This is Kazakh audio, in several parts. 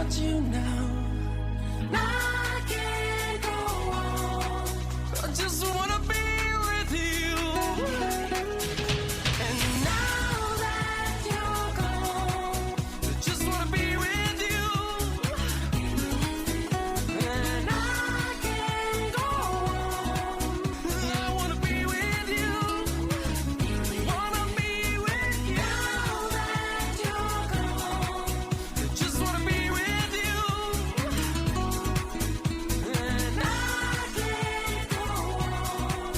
without you now. I can't go on. I just wanna be with you. And now that you're gone, I just wanna be with you. And I can't go on. I wanna be with you. Wanna be with you. Now that you're gone, I just wanna be with you. And I can't go on.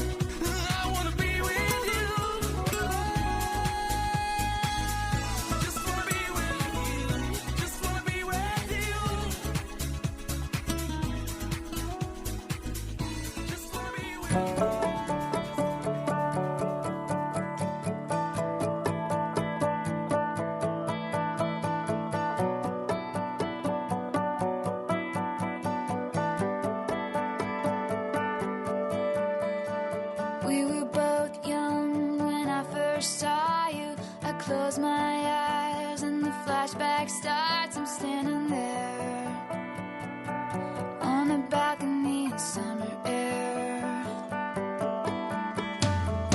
I wanna be with you. Just wanna be with you. Just wanna be with you. Just wanna be with you. We were both young when I first saw you. I close my eyes and the flashback starts. I'm standing there on the balcony in summer air.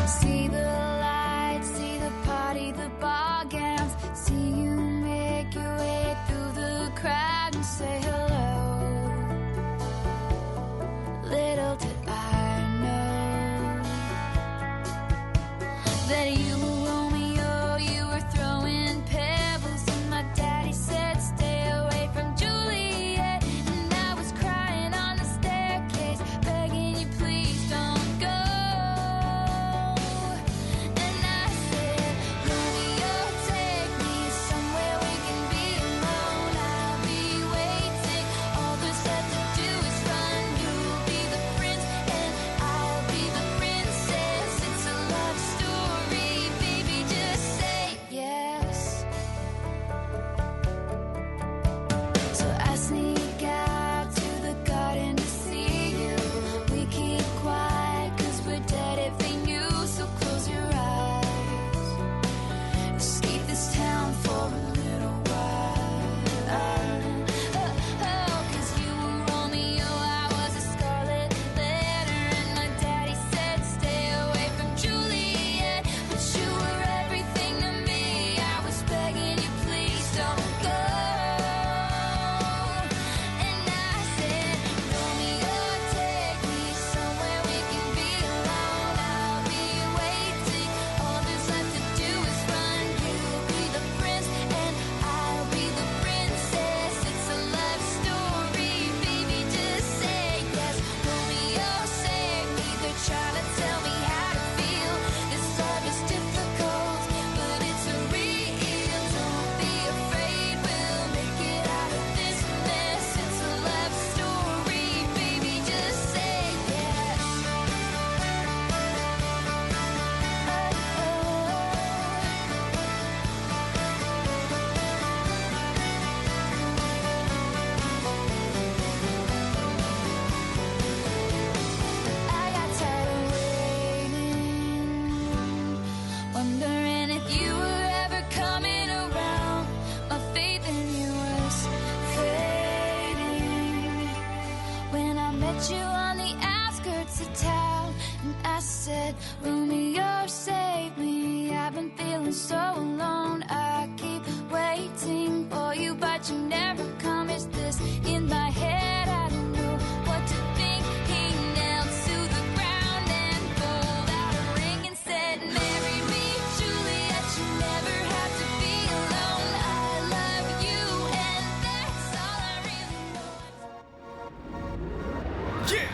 See the lights, see the party, the ball gowns. See you make your way through the crowd and say hello. Little did I know that you were Romeo, you were throwing pebbles, and my daddy said stay away from Juliet. And I was crying on the staircase, begging you please don't go. And I said, Romeo, take me somewhere we can be alone. I'll be waiting, all there's left to do is run. You'll be the prince and I'll be the princess. It's a love story, baby, just say yes. So I sneak out to the garden to see you. We keep quiet cause we're dead if they knew. So close your eyes, escape this town for a little while. Cause you were Romeo, I was a scarlet letter, and my daddy said stay away from Juliet. But you were everything to me, I was begging you please don't go. And I said, Romeo, take me somewhere we can be alone. I'll be waiting, all there's left to do is run. You'll be the prince and I'll be the princess. It's a love story, baby, just say yes. Romeo, save me, they're trying to tell me how to feel. This love is difficult, but it's real. Don't be afraid, we'll make it out of this mess. It's a love story, baby, just say yes. I got tired of waiting, wondering if you were ever coming around. My faith in you was fading when I met you on the outskirts of town. And I said, Romeo, save me, I've been feeling so alone. I keep waiting for you, but you never come. Is this in my head? I don't know what to think. He knelt to the ground and pulled out a ring and said, marry me, Juliet, you never have to be alone. I love you and that's all I really want. Yeah.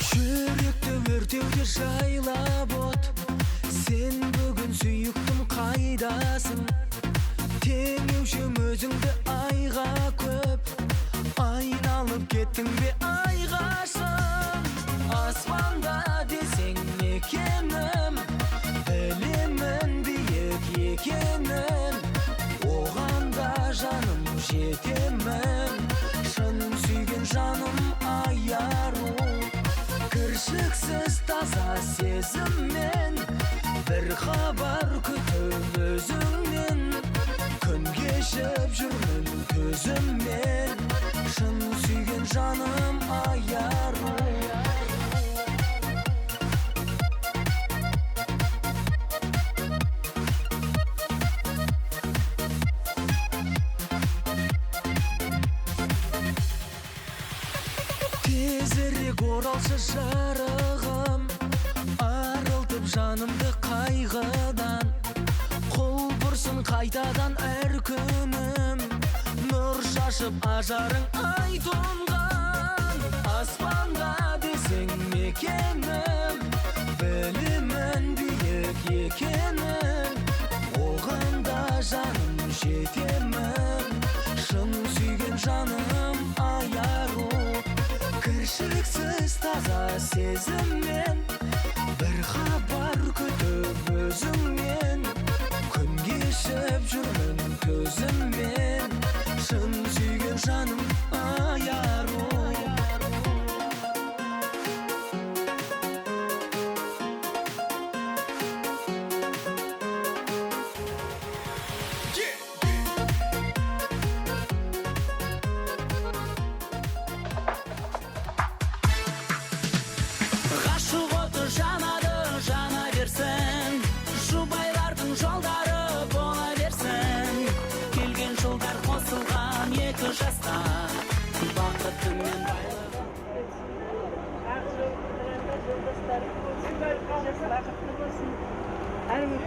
Жүректі өртеуге жайлап от. Сен бүгін сүйіктім қайдасың? Теңеушім өзіңді айға көп. Айналып кеттің бе айғашым? Аспанда десе сезіммен бір хабар күтіп өзіңнен күн кешіп жүрмін төзіммен шын сүйген жаным аяру тезірек оралшы жарығым арылтып жанымды қайғыдан құлпырсын қайтадан әр күнім нұр шашып ажарың ай тұнған аспанға десең мекенім білімін биік екенін оған да жаным жетемін шын сүйген жаным аяру кіршіксіз таза сезіммен бір хабар күтіп өзіңнен күн кешіп жүрмін көзіммен шын сүйген жаным аяру ғашық оты жанады жана берсін жұбайлардың жолдары бола берсін келген жылдар қосылған екі жасқа бақытымен бақытты болсын әрбір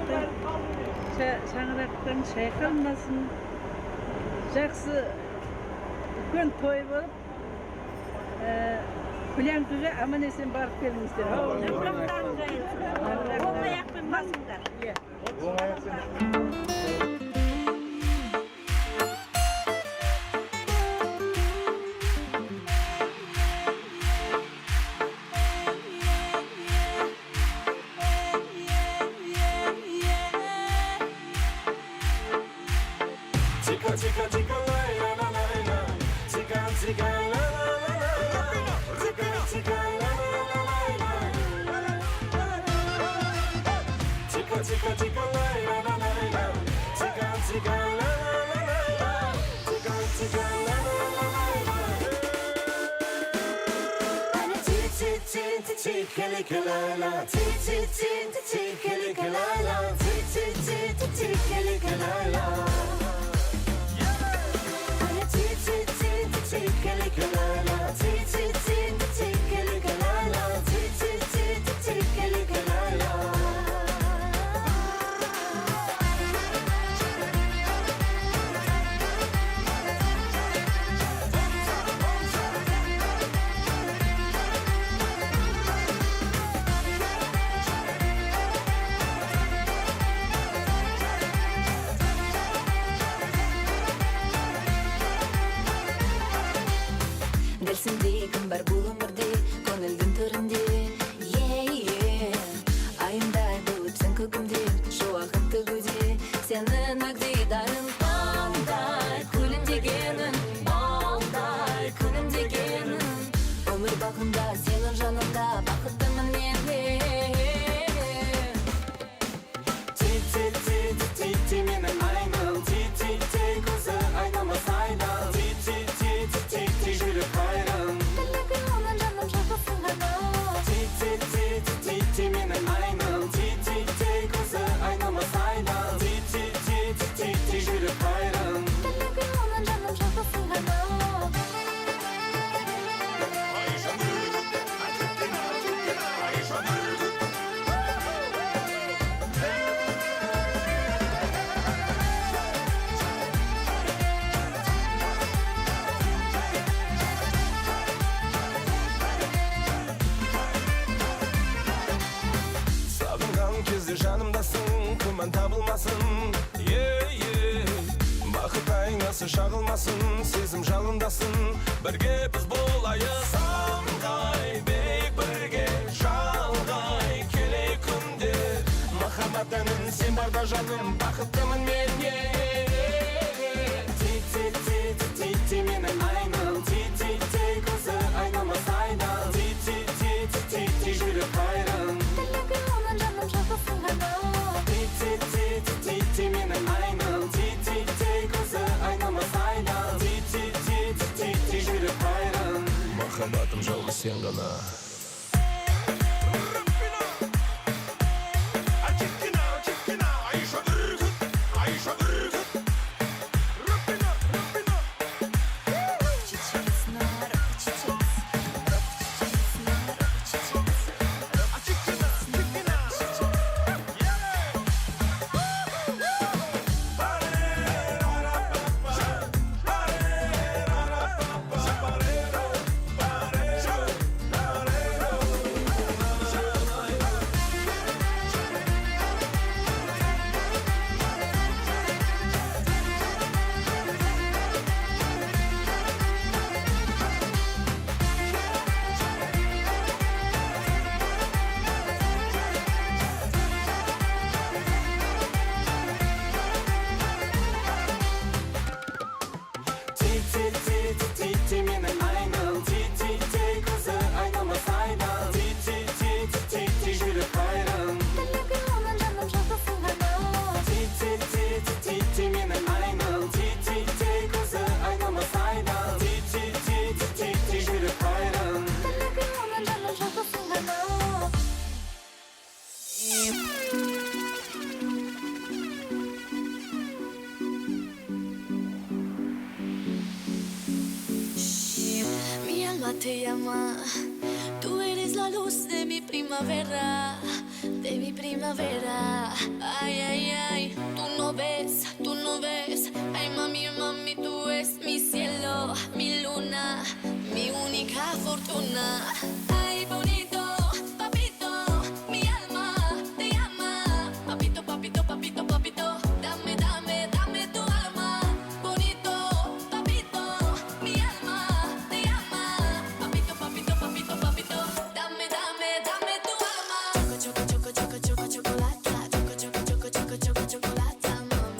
шаңырақтан шайқалмасын жақсы үлкен той болып Пулянкаға аман есен барып келіңіздер. Жапырақтарың жайылсын. Оң аяқпен басыңдар. Оң аяқпен. Tika tika tika la la la la la. Tika tika la la la la. Tika tika la la la la la. Tika tika tika la la la la la. Tika tika la la la la. Tika tika la la la la. Ti ti ti ti ti kili kilala. Ti ti ti ti ti kili kilala. Ti ti ti ti ti kili kilala. Дәрсінде кім бар бұл өмірде көңілдің төрінде айымдай болып сен көгімде шуағын төгуде сенің ақ дидарың қандай күлімдегенің балдай күлімдегенің өмір бақында сенің жаныңда бақыттымын мен Ти менің айным ти көзі айнымас айдан ти жүрек қайран Тілегімнің жаным шақырсын ғана Ти менің айным ти көзі айнымас айдан ти жүрек қайран Тілегімнің жаным шақырсын ғана кезде жанымдасың күмән табылмасын бақыт айнасы шағылмасын сезім жалындасын бірге біз болайық самғай биік бірге жалғай келейік күнде махаббат әнін сен барда жаным бақыттымын мен ти менің айным ти көзі айнымас айдан ти жүрек қайран қанатым жалғыз сен ғана Mi alma te llama, tú eres la luz de mi primavera, de mi primavera. Ay, ay, ay, tú no ves, ay mami, mami, tú eres mi cielo, mi luna, mi única fortuna. Ay, bonito, papito, mi alma te llama, papito, papito, papito, papito, dame, dame, dame tu alma. Bonito, papito, mi alma te llama, papito, papito, papito, papito, dame, dame, dame tu alma. Choco, choco, choco, choco, choco, chocolata, choco, choco, choco, choco, choco, chocolata, mami.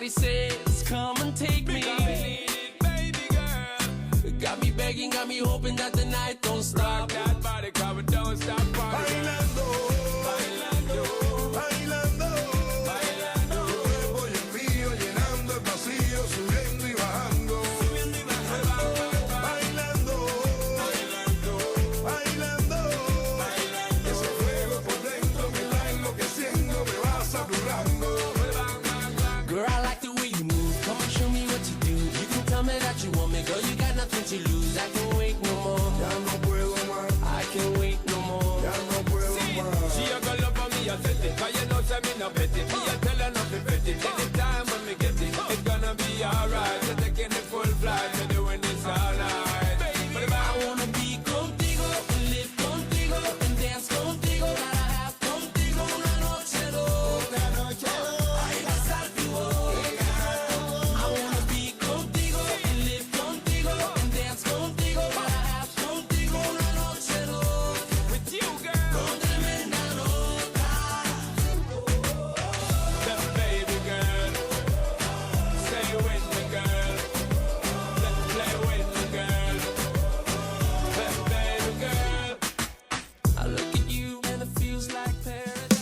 Everybody says, come and take me. Baby girl, got me begging, got me hoping that the night don't stop. That body cover don't stop. Bailando, bailando, bailando, bailando. Tu cuerpo y el mío llenando el vacío, subiendo y bajando. Bailando, bailando, bailando, bailando. Ese fuego por dentro me está enloqueciendo, me va saturando. Girl, I like the way you move. Come and show me what you do. You can tell me that you want me, girl. You got nothing to lose. I can't wait no more. Ya no puedo más, I can't wait no more. ya no puedo más. She a go love for me, I set it. Cause you know say me no bet it. Me a tell her not to bet it. Anytime when me get it, it's gonna be alright. You're taking it full flight, you're doing this all night. But if I wanna be contigo, live contigo, and dance contigo. Gotta have contigo una noche loca. Ay, besarte boca. I wanna be contigo, live contigo, and dance contigo. Gotta have contigo una noche loca. with you, girl, Con tremenda nota. the baby girl, stay with me, girl. Let's play with me, girl. The baby girl. I look at you and it feels like paradise.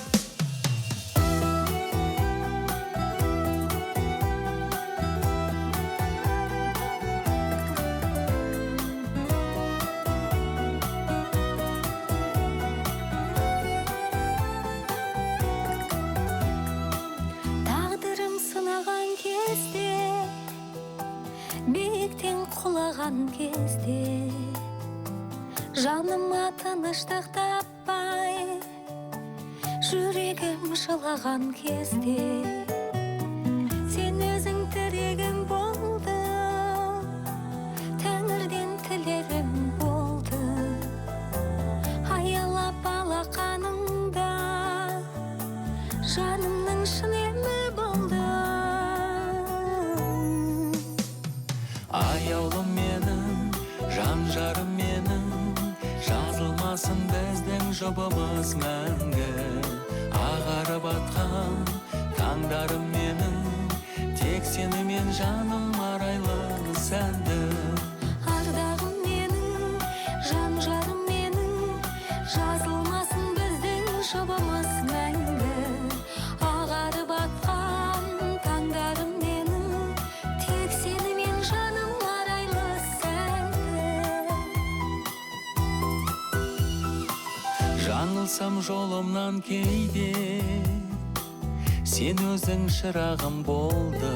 Тағдырым сынаған кезде, биіктен құлаған кезде, жаныма тыныштық таппай, жүрегім жылаған кезде, сен өзің тірегім болды, тәңірден тілегім болды, аялап алақаныңда, жанымның шын емі болды. Аяулым менің, жан жарым менің, жазылмасын біздің жұбымыз мәңгі. Ағарып атқан таңдарым менің, тек сенімен жаным арайлы сәнді. Ардағым менің, жан жарым менің, жазылмасын біздің жұбымыз мәңгі. Ағарып атқан таңдарым менің, тек сенімен жаным арайлы сәнді. Жаңылсам жолымнан кейде, сен өзің шырағым болды.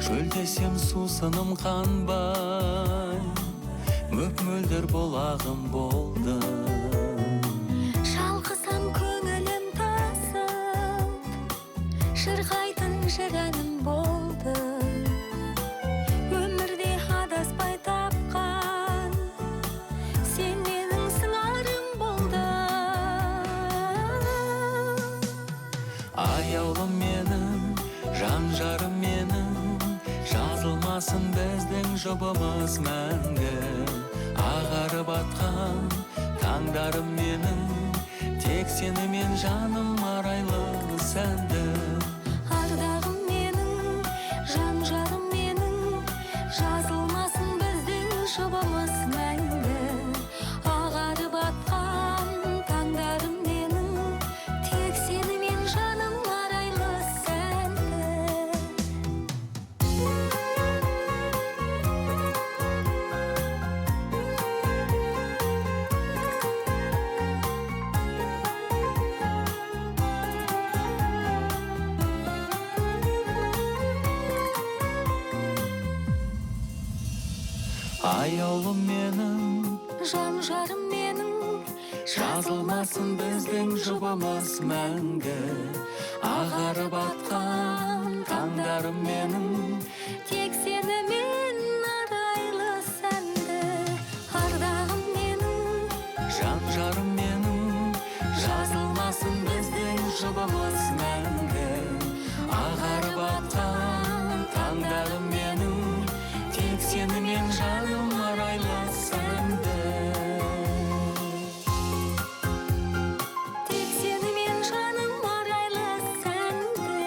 Шөлдесем сусыным қанбай, мөп-мөлдір бұлағым болды. Шалқысам көңілім тасып, шырқайтын жыр әнім болды. Өмірде адаспай тапқан, сен менің сыңарым болды. Аяулым менің, жан жарым менің, жазылмасын біздің жұбымыз мәңгі. Ағарып атқан таңдарым менің, тек сенімен жаным арайлы сәнді. Ардағым менің, жан жарым менің, жазылмасын біздің жұбымыз мәңгі. Ағарып атқан таңдарым менің, тек сенімен жаным арайлы сәнді. Аяулым менің, Жан жарым менің, жазылмасын біздің жұбымыз мәңгі. Ағарып атқан таңдарым менің, тек сенімен арайлы сәнді. Ардағым менің, жан жарым менің, жазылмасын біздің жұбымыз мәңгі. Ағарып атқан таңдарым менің, тек сенімен жаным арайлы сәнді. тек сенімен жаным арайлы сәнді.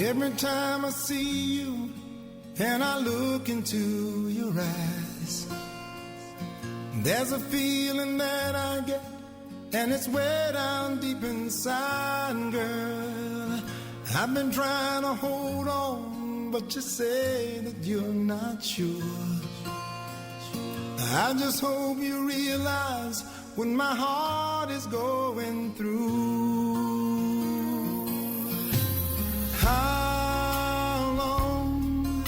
Every time I see you and I look into your eyes, there's a feeling that I get, and it's way down deep inside, girl. I've been trying to hold on, but you say that you're not sure. I just hope you realize what my heart is going through. How long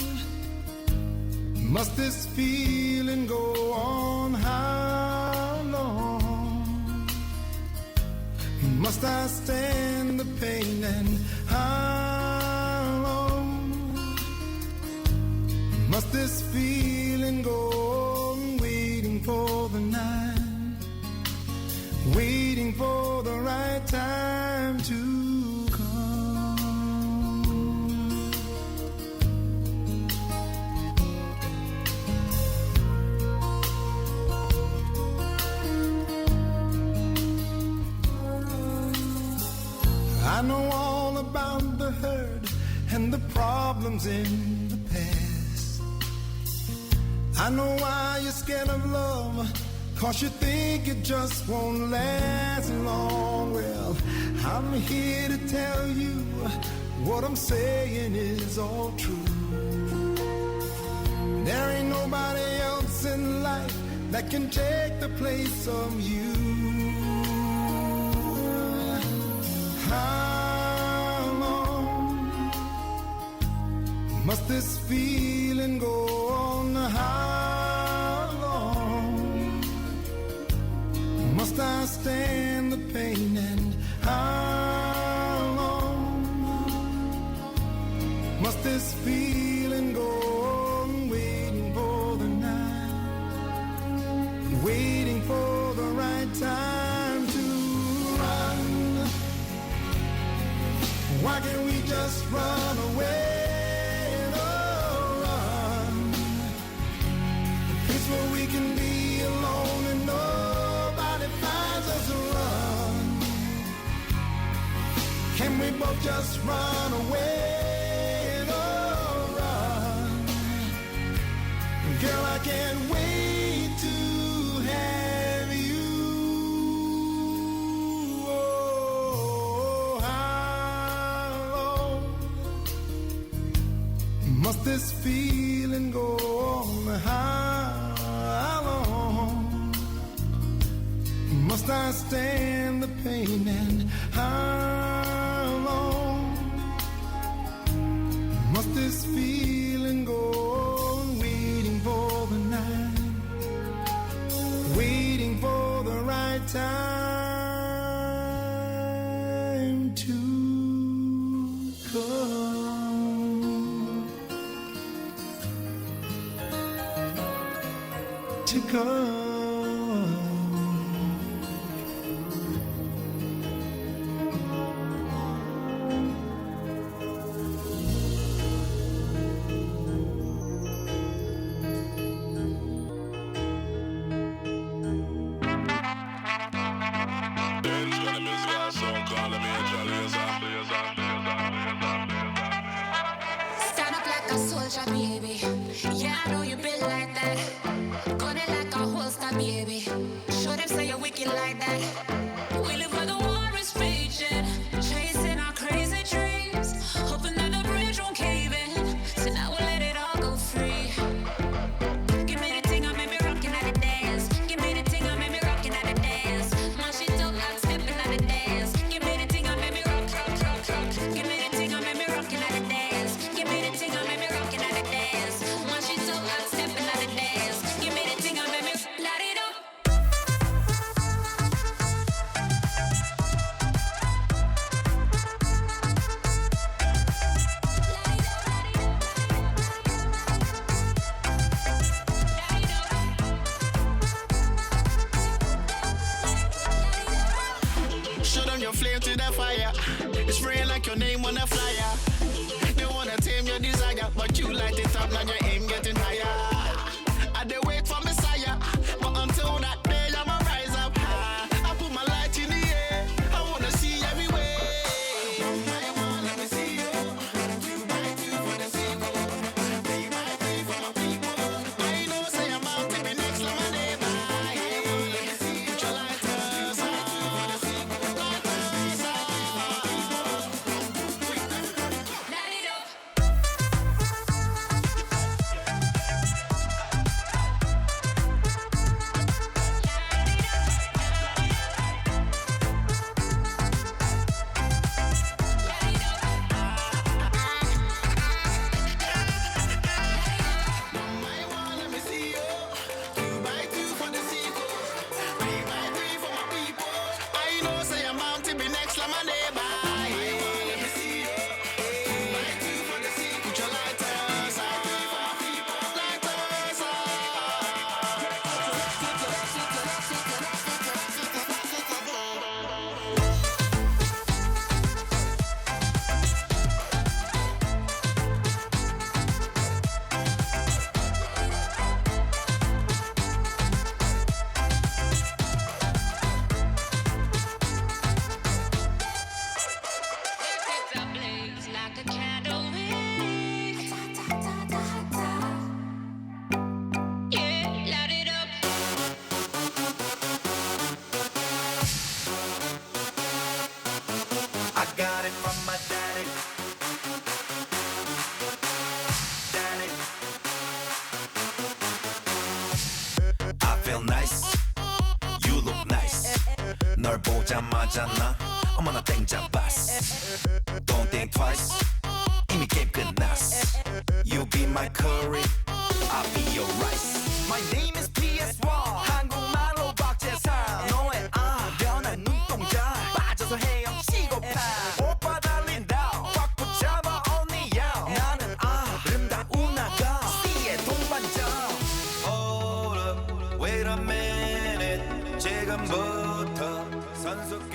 must this feeling go on? How long must I stand the pain? And how long must this feeling go on? Waiting for the night, waiting for the right time to I know all about the hurt and the problems in the past. I know why you're scared of love, 'cause you think it just won't last long. Well, I'm here to tell you what I'm saying is all true. There ain't nobody else in life that can take the place of you. How long must this feeling go on? How long must I stand the pain? And how long must this feeling go on? Waiting for the night, waiting for the right time to run. Why can't we just run away? Oh, run. A place where we can be alone and nobody finds us. Run. Can we both just run away? Oh, run. Girl, I can't wait to have you. Oh, how long must this feeling go on? How long must I stand the pain? And how long must this feeling go on? Waiting for the night, waiting for the right time to come. To come. Stand up like a soldier, baby. Yeah, I know you built like that. Gun it like a holster, baby. Show them say you're wicked like that. We live where the war is raging, chasing our crazy dreams, hoping that the bridge won't cave in. So now we'll let it all go free. Give me the thing, I made me rockin' at the dance. Give me the thing, I made me rockin' at the dance. My shit don't like stepping at the dance. Give me the thing, I made me rock, rock, rock, rock. Give me the thing, I made me rockin' at the dance. Give me the thing, I made me rockin' at the dance. My shit don't like stepping at the dance. Give me the thing, I made me light it up. Show them your flame to the fire. It's spraying like your name on a flyer. They wanna tame your desire, but you light it up, now your aim getting higher. I dey wait for Messiah, but until that day I'ma rise up high. I put my light in the air, I wanna see everywhere. Let me see you. got it from my daddy. Daddy. I feel nice. You look nice. 널 보자마자 나 어머나 땡잡았어. Don't think twice. 이미 게임 끝났어. You be my curry. I'll be your rice. My name is PS1. 한국말로 박재상. 너의 변한 눈동자 빠져서 헤엄치고파. 오빠 달린다. 꽉 붙잡아 언니야. 나는 아름다운 아가. C의 동반자. Hold up, wait a minute. 지금부터 선수께.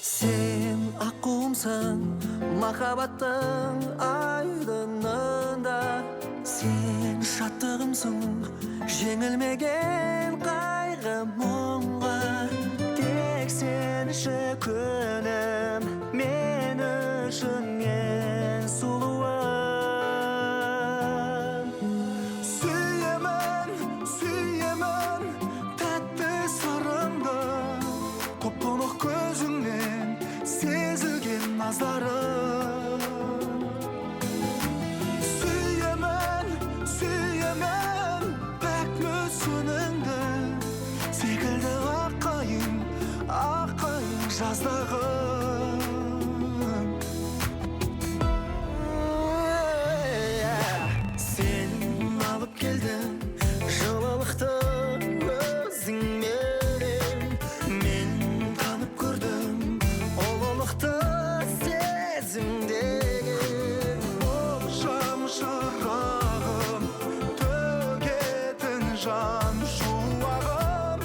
Sen aklımsın, makabattın aydınında. Sen şattığımsın, жеңілмеген қайғы мұңға. Тек сен күнім, мен үшін ең сұлуым. Suyemem, suyemem tatlı sarımda. Top-to'liq ko'zingdan sezilgan nazlarim. Suyemem, suyemem bakma suningda. Sekildi oqqayim, oqqayim жаздағым. Sen alıp geldin жылылықты өзіңмен. Мен танып көрдім ұлылықты сезімдегі. Ол шамшырағым, төгетін жан шуағым.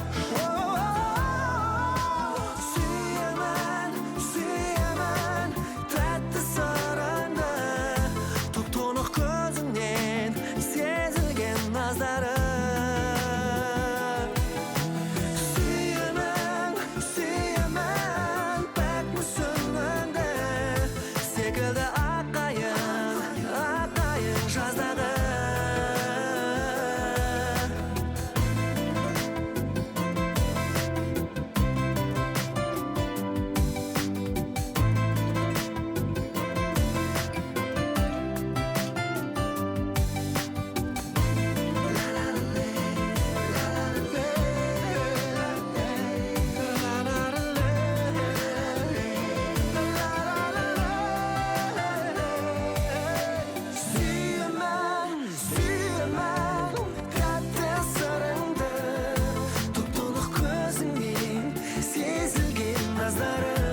Сүйемін, сүйемін тәтті сырыңды. Тұп-тұнық көзіңнен сезілген назарым. Сүйемін, сүйемін пәк мүсініңді. Секілді аққайың, аққайың жаздағы. Сүйемін, сүйемін тәтті сырыңды. Тұп-тұнық көзіңнен сезілген назарым.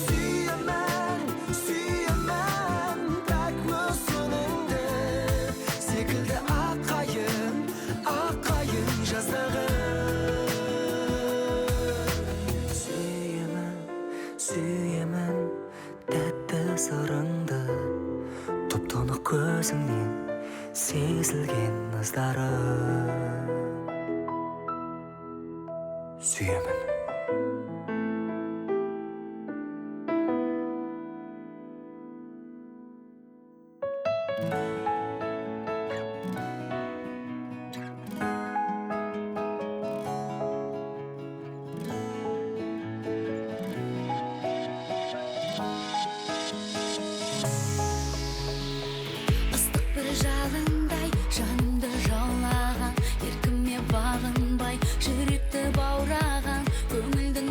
Сүйемін, сүйемін пәк мүсініңді. Секілді аққайың, аққайың жаздағым. Сүйемін, сүйемін тәтті сырыңды. Тұп-тұнық көзіңнен сезілген наздарым. Сүйемін. Ыстық бір жалындай жанымды жаулаған, еркіме бағынбай жүректі баураған, көңілдің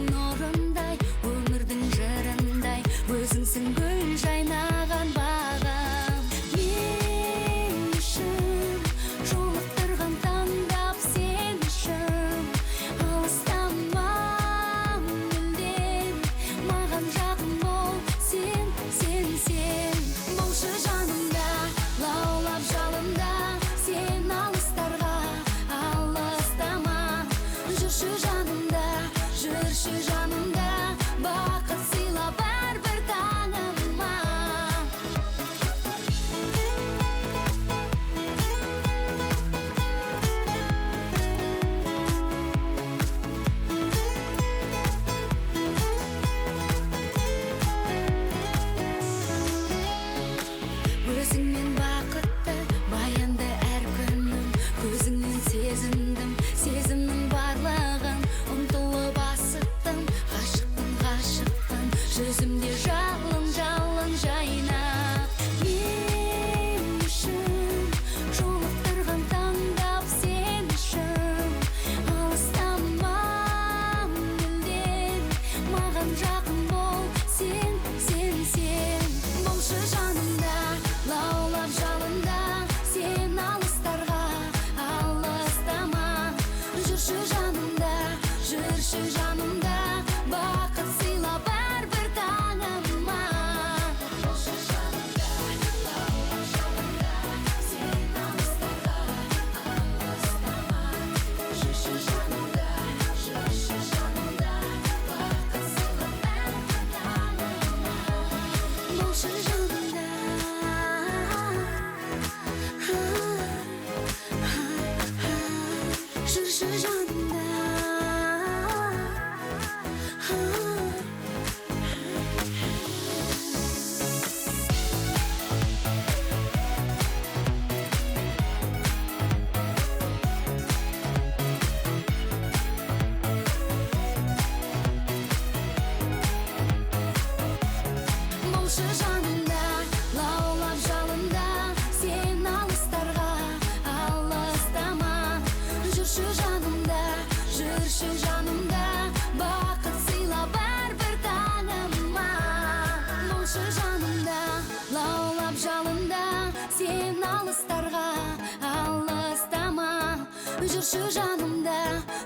Жүрші жанымда,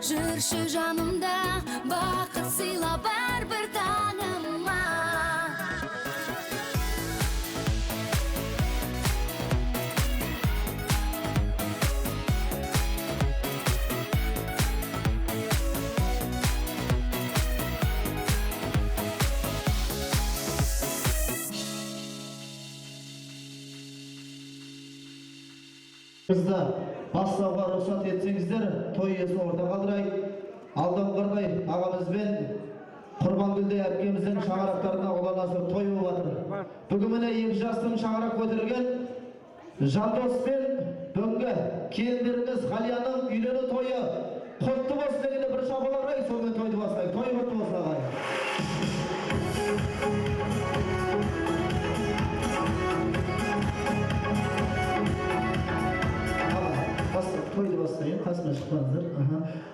жүрші жанымда, бақыт сыйла бәрбір таңыма. Бізді бастауға рұқсат етсеңіздер, той иесін орта қалдырайық. Алдыңғырдай ағамызбен Құрбангүлде әпкеміздің шаңырақтарына ұланасып той болып жатыр. Бүгін міне 2 жастың шаңырақ көтерген Жандос пен бүгінгі келіндеріміз Ғалияның үйлену тойы құтты болсын дегенде бір шапалақ ұрайық, сонымен тойды бастайық. Той құтты болсын ағайын. Тойды бастайын, қасына шықпаңыздар.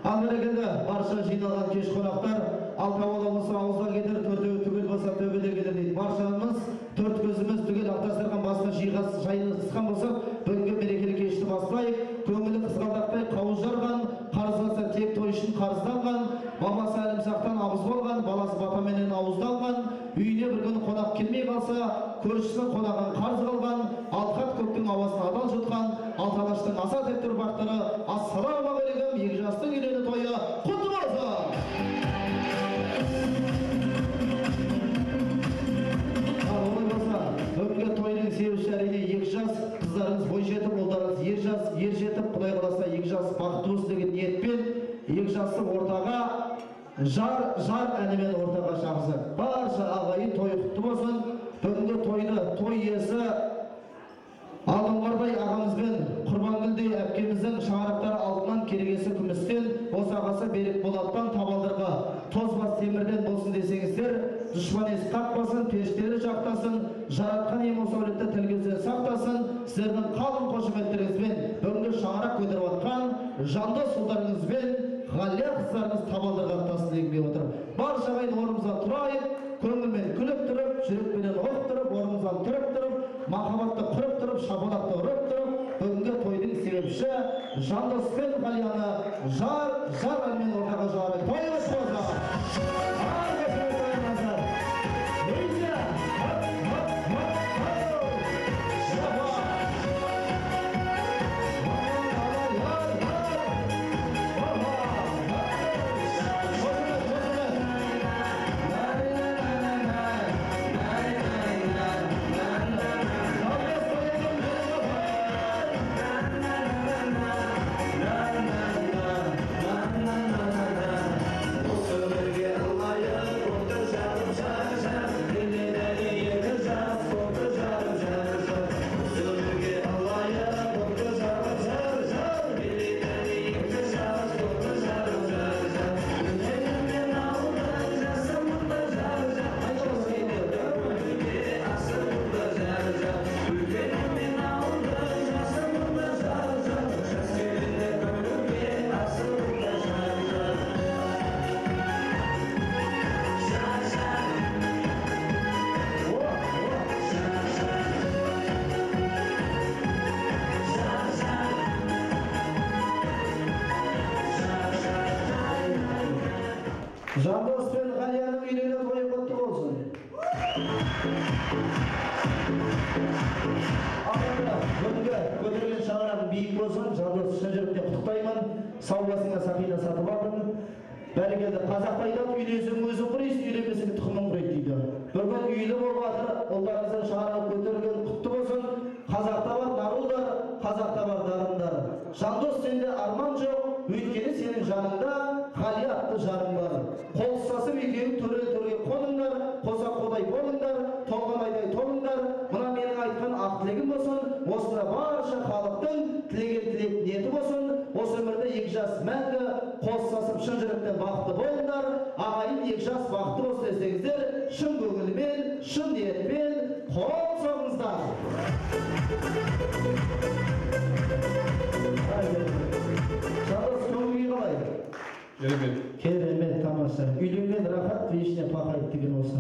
Ал бәрекелді барша жиналған кеш қонақтар, алтауалы болса ауызға кетер, төртеуі түгел болса төбеде кетер дейді. Баршамыз төрт көзіміз түгел ақтастырған басына жиғас жайын ысқан болсақ, бүгінгі мерекелі кешті бастайық. Көңілі қызғалдақтай қауыз жарған, қарызласа тек той үшін қарызданған, бабасы әлімсақтан абыз болған, баласы батаменен ауызданған, үйіне бір күн қонақ келмей қалса, көршісінің қонағын қарыз қалған, алқат көктің ауасын адал жұтқан, алталаштың аса текті ұрпақтары, ассалаумағалейкум, 2 жастың үйлену тойы құтты болсын! Бүгінгі тойының себепші әрине 2 жас, қыздарыңыз бой жетіп, ұлдарыңыз ер жетіп, Құдай қаласа 2 жас бақытты болсын деген ниетпен 2 жасты ортаға жар әнімен ортаға шақырсақ. Барша ағайын тойы құтты болсын. Бүгінгі тойды той иесі Алдыңғырдай ағамызбен Құрбангүлдей әпкеміздің шаңырақтары алтыннан, керегесі күмістен, босағасы берік болаттан, табалдырға тозбас темірден болсын десеңіздер, дұшпан ес қақпасын, періштері жақтасын, жаратқан ем осы әулетті тілгізі сақтасын. Сіздердің қалың қошеметтеріңізбен бүгінгі шаңырақ көтеріп атқан жанды сұлдарыңызбен Ғалия қыздарыңыз табалдырға аттасын дегенге отыр. Барша ағайын орнымыздан тұрайық, көңілмен күліп тұрып, жүрекпенен оқ тұрып, орнымыздан тұрып тұрып, махаббатты құрып тұрып, шапалақты ұрып тұрып, бүгінгі тойдың себепші Жандос пен Ғалияны жар әнмен ортаға жарайық. Тойымыз болсын! Жандос пен Ғалияның үйлену тойы құтты болсын. Бүгінгі көтерген шаңырағың биік болсын. Жандос шын жүректен құттықтаймын. Сау басыңа сақина сатып алдым. Бәрекелді, қазақта айтады, үйлесің өзің құрайсың, үйленбесең тұқымың құрайды дейді. Бүгін үйлі болып жатыр, ұлдарыңыздың шаңырағы көтерген құтты болсын. Қазақта бар нарулдар, қазақта бар дарындар. Жандос, сенде арман жоқ, өйткені сенің жаныңда Ғалия атты жарың бар. Қол ұстасып екеуің төрге қоныңдар, қоса-қодай болыңдар, толғанайдай толыңдар. Мына менің айтқан ақ тілегім болсын, осында барша халықтың тілеген тілек ниеті болсын. Осы өмірде 2 жас мәңгі қоссасып шын жүректен бақытты болыңдар. Ағайын 2 жас бақытты болсын десеңіздер, шын көңілмен, шын ниетпен қол соғыңыздар. Жандос, көңіл қалай? Керемет, тамаша. Үйленген рахат, бейішіне пақайып деген осы.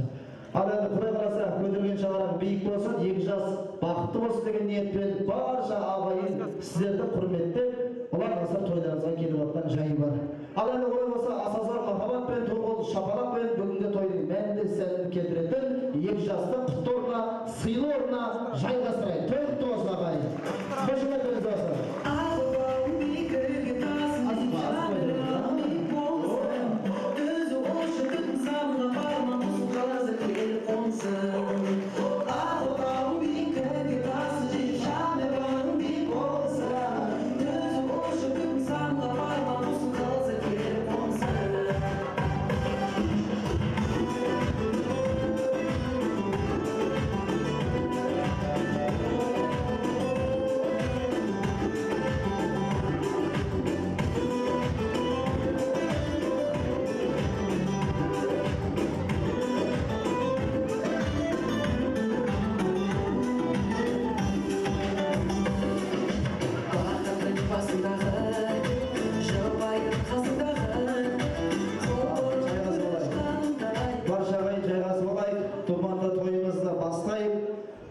Ал енді Құдай қаласа көтерген шаңырақ биік болсын, 2 жас бақытты болсын деген ниетпен барша ағайын сіздерді құрметтеп Ulan nasıl toylarınızga kelip atkan jayı var. Al endi olay bolsa asasar mahabat bilen to'g'il şapalak bilen bugungi to'yning menda sen keltirетін екі жасты құтты орнына, сыйлы орнына жайғастырайын. Той құтты болсын ағайын. Қошемет беріңіз болсын.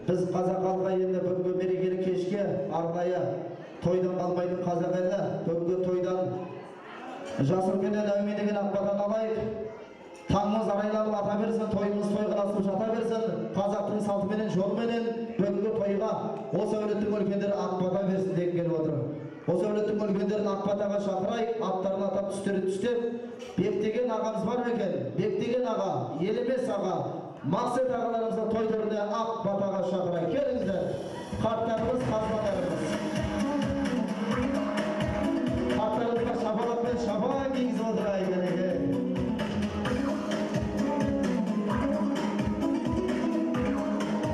Biz қазақ халқы енді бүгінгі мерекелік кешке арнайы тойдан қалмайтын қазақ елі бүгінгі тойдан жас үлкеннен әуме деген ақпарат алайық. Таңымыз арайланып ата берсін, тойымыз той қыласып жата берсін. Қазақтың салтыменен жолменен бүгінгі тойға осы әулеттің үлкендері ақбата берсін деп келіп отыр. Осы әулеттің үлкендерін ақбатаға шақырайық, аттарын атап түстеп, Бектеген ағамыз бар екен. Бектеген аға, елемес аға, Мақсат ағаларымызды той түрінде ақ батаға шақырайық. Келіңіздер, қарттарымыз, қазбатарымыз. Қарттарымызға шапалақпен шапалақ кигізіп отырайық.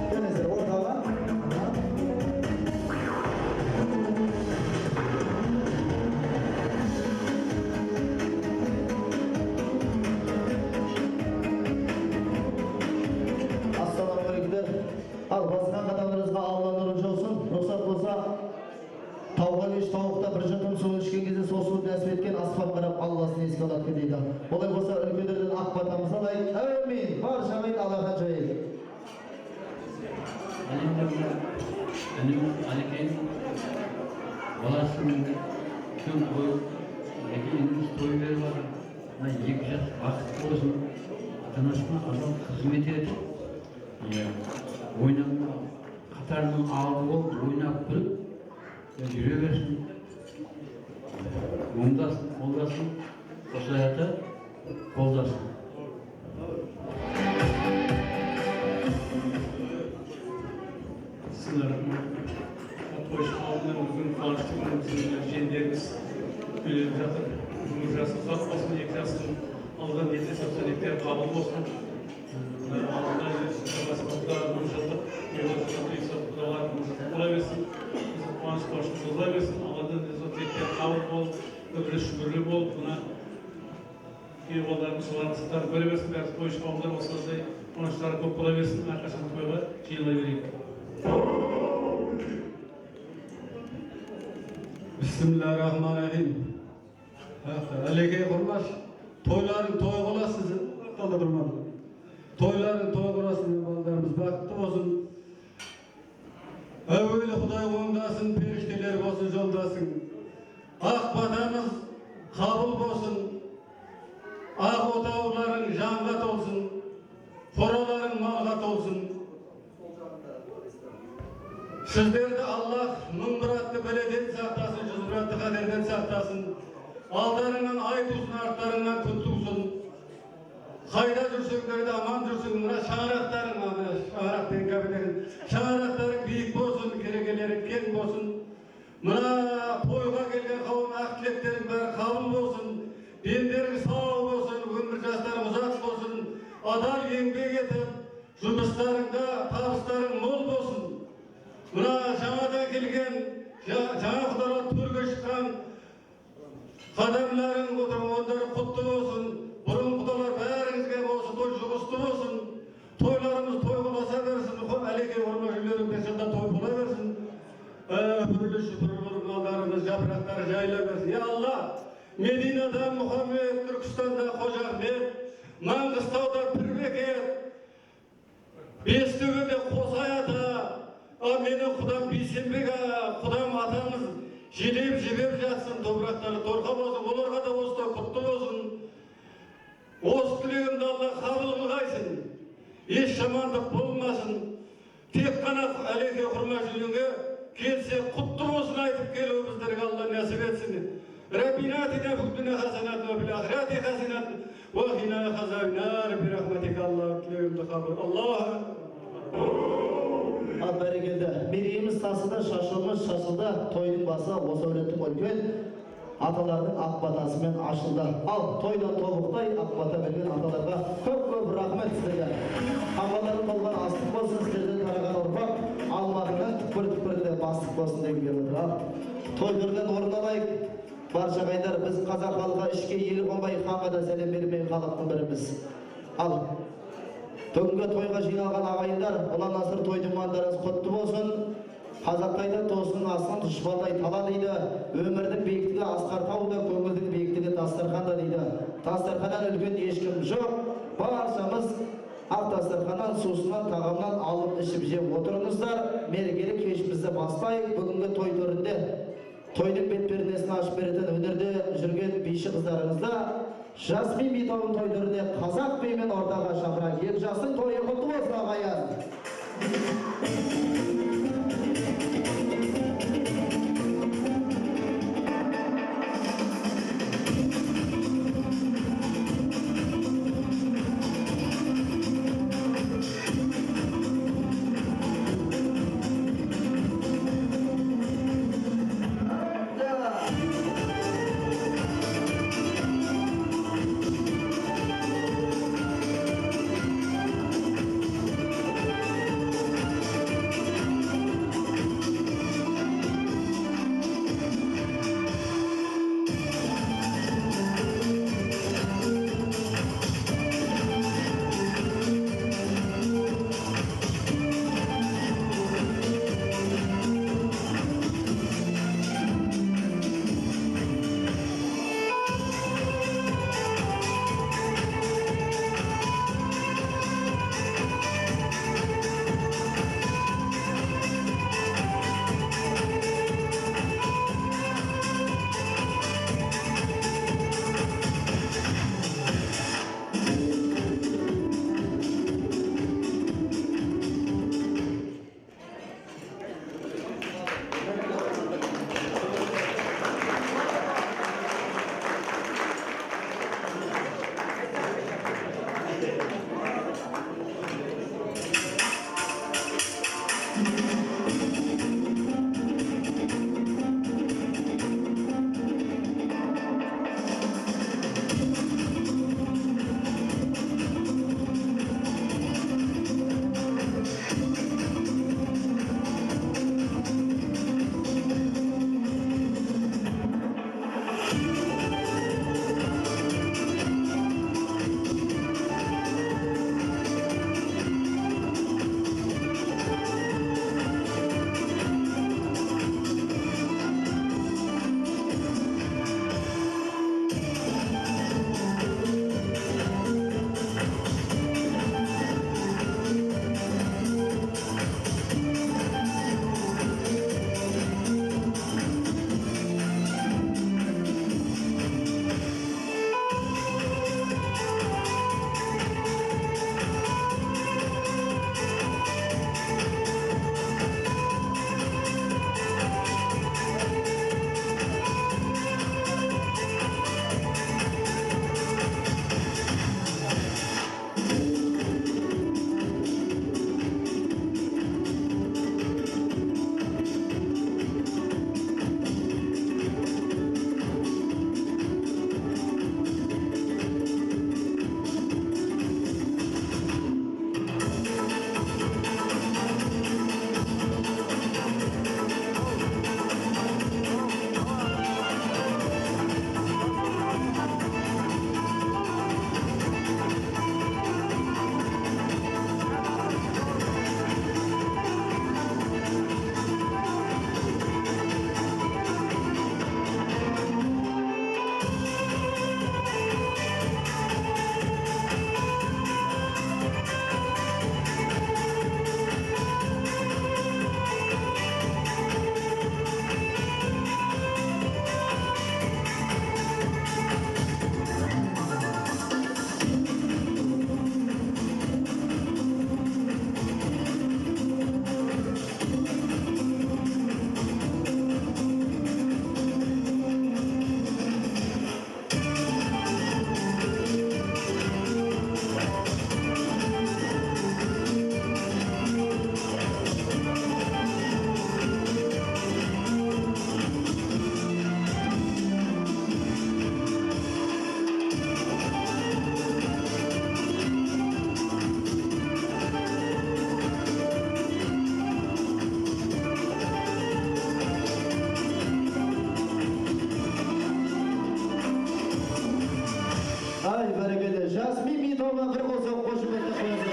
Келіңіздер, ортаға. Ал басқан қадамдарыңызға Алла нұры жаусын. Рұқсат болса, тауға кеш тауықта бір жұтым су ішкен кезде сол суды нәсіп еткен аспан қарап Алласын еске алады дейді. Олай болса үлкендерден ақ батамыз алайық. Әмин. Барша ағайын Аллаға жайық. Әлекең баласының үлкен той, әкеңіз той беріп жатыр. Екі жас бақытты болсын. Ата-анасына адал қызмет етіп, ойнап қатарының алды болып ойнап күліп жүре берсін, оңдасын, қолдасын, осы hayatı қолдасын. Sınırın hoş aldığın bugün konuştuğumuz jenderimiz üyelik жатыр. Bugün jası sağ olsun, екі жасын алған ете сапсанектер қабыл болсын. Алдында басымызда бұл жылдық бола берсін, қуаныш қошын созыла берсін, Алладан тілектер қабыл болып, өбірі шүбірлі болып, мына кейболдарымыз солардың сылтарын көре берсін, бәрі тойшы қауымдар осылай қуаныштары көп бола берсін, әрқашан тойға жиылмай берейік. Bismillahirrahmanirrahim. Әлекей құрмаш, тойларын той қыласыз, қалда тұрмады. Toyların toy құрасын, балдарымыз бақытты болсын. Әуелі Құдай оңдасын, періштелер болсын, жолдасын. Ақ батамыз қабыл болсын. Ақ отауларың жанға толсын. Қораларың малға толсын. Сіздерді Аллах мың бұратты бәледен сақтасын, жүз бұратты қадерден сақтасын. Алдарыңнан ай тусын, арттарыңнан күн тусын. Қайда жүрсеңдерді аман жүрсің, мына шаңырақтарың биік болсын, керегелерің кең болсын. Мына тойға келген қауым ақ тілектерің бәрі қабыл болсын, дендерің сау болсын, өмір жастарың ұзақ болсын, адал еңбек етіп, жұмыстарыңда табыстарың мол болсын. Мына жаңадан келген, жаңа құдалар төрге шыққан қадамларың отырғандары құтты болсын. Бұрын құдалар бәріңізге болсын, той жұғысты болсын. Тойларымыз той боласа берсін, әлекей ормашыларың бесілда той бола берсін. Үрлі шүпірлі малдарымыз жапырақтары жайыла берсін. Я Алла, Мединада Мұхаммед, Түркістанда Қожа Ахмет, Маңғыстауда Пірбекет, Бестөбеде Қосай ата, менің құдам Бейсенбек, құдам атамыз жебеп жатсын, топырақтары торқа болсын, оларға да осылай құтты болсын. Осы тілегімді Алла қабыл қылғайсын. Еш жамандық болмасын. Тек қана әлеке құрма жүзіңе келсе құтты болсын айтып келу біздерге Алла нәсіп етсін. Раббина атина фид дуnya хасанатан ва фил ахирати хасанатан ва қина азабан нар бирахматика. Алла тілегімді қабыл. Аллах. Ал бәрекелді. Мерейіміз тасыды, шашылмыз шашылды. Тойдың басы осы өлеттің өлкен аталардың ақ батасымен ашылды. Ал тойда тобықтай ақ бата берген аталарға көп рахмет сіздерге. Қамбалары болған астық болсын, сіздерден тараған ұрпақ алматының түкпір-түкпірінде бастық болсын деген келіп отыр. Тойдырдан орын алайық. Барша ағайындар, біз қазақ халқы ішке елі қонбай, ханға да сәлем бермей халықтың біріміз. Ал бүгінгі тойға жиналған ағайындар, ұлан асыр тойдың мандарыңыз құтты болсын. Қазақтайда тосының астын тұшпалдай тала дейді. Өмірдің биіктігі асқар тауда, көңілдің биіктігі дастарханда дейді. Дастарханнан үлкен ешкім жоқ. Баршамыз ақ дастарханнан, сусынан, тағамнан алып ішіп жеп отырыңыздар. Мерекелік кешімізді бастайық. Бүгінгі той төрінде тойдың бет-пердесін ашып беретін өнерде жүрген биші қыздарыңызда Жасмин би тойын той төріне қазақ биімен ортаға шақыра. Ел жастың тойы құтты болсын ағайын. Ай, бәрекелді. Жасмин Митова бір қосақ қошеметті қоясыз.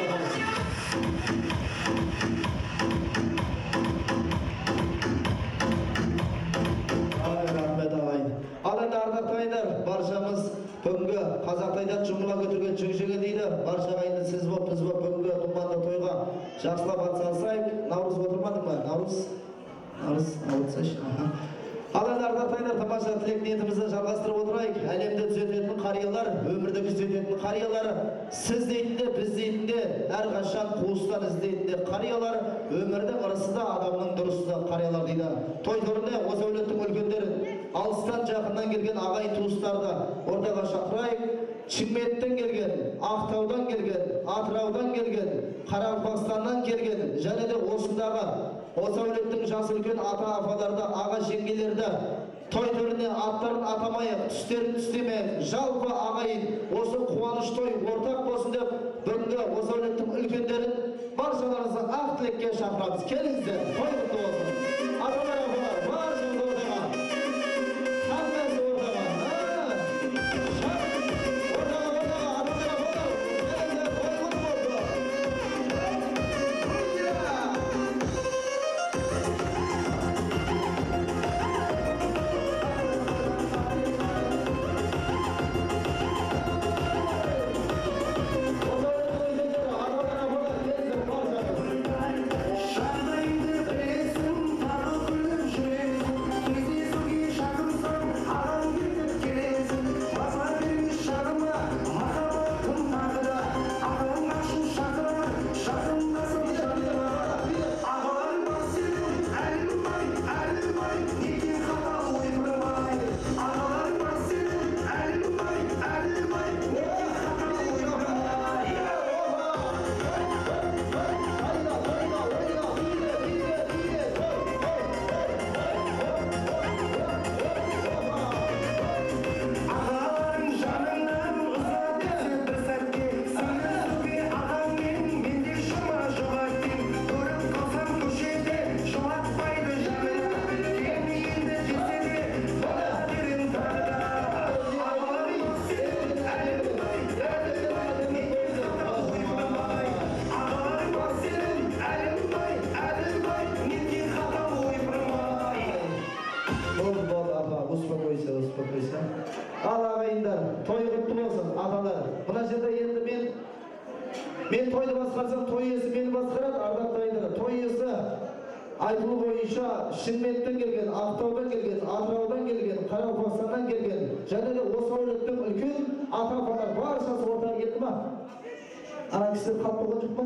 Ай, рахмет ағайын. Ал енді ардақтайдар, баршамыз бүгінгі қазақтайдан жұмыла көтерген жігігі дейді. Барша ағайынды сіз боп, біз боп бүгінгі думанды тойға жақсылап атсалысайық. Наурыз отырмадың ба? Наурыз ауытсайшы. Ал енді ардақтайдар, тамаша тілек ниетімізді жалғастырып отырайық. Әлемді түзететін қариялар, өмірді түзететін қариялар, сіз дейтінде, біз дейтінде, әрқашан қуыстан іздейтінде қариялар, өмірдің ырысы да, адамның дұрысы да қариялар дейді. Той төрінде осы әулеттің үлкендерін, алыстан жақыннан келген ағайын туыстарды ортаға шақырайық. Шымкенттен келген, Ақтаудан келген, Атыраудан келген, Қарақалпақстаннан келген, және де осындағы осы әулеттің жасы үлкен ата-апаларды, аға жеңгелерді той төріне аттарын атамайық, түстерін түстемейік, жалпы ағайын осы қуаныш той ортақ болсын деп, бүгінгі осы әулеттің үлкендерін баршаларыңызды ақ тілекке шақырамыз. Келіңіздер, той құтты болсын. Аталар, апалар, баршаңыз ортаға. Қандайсы ортаға. Ал ағайындар, той құтты болсын, аталар. Мына жерде енді мен тойды басқарсам, той иесі мені басқарады, ардақтайдар. Той иесі айтылу бойынша Шымкенттен келген, Ақтаудан келген, Атыраудан келген, Қарақалпақстаннан келген, және де осы әулеттің үлкен ата-апалар баршасы ортаға келді ма? Ана кісілер қалып болған жоқ па?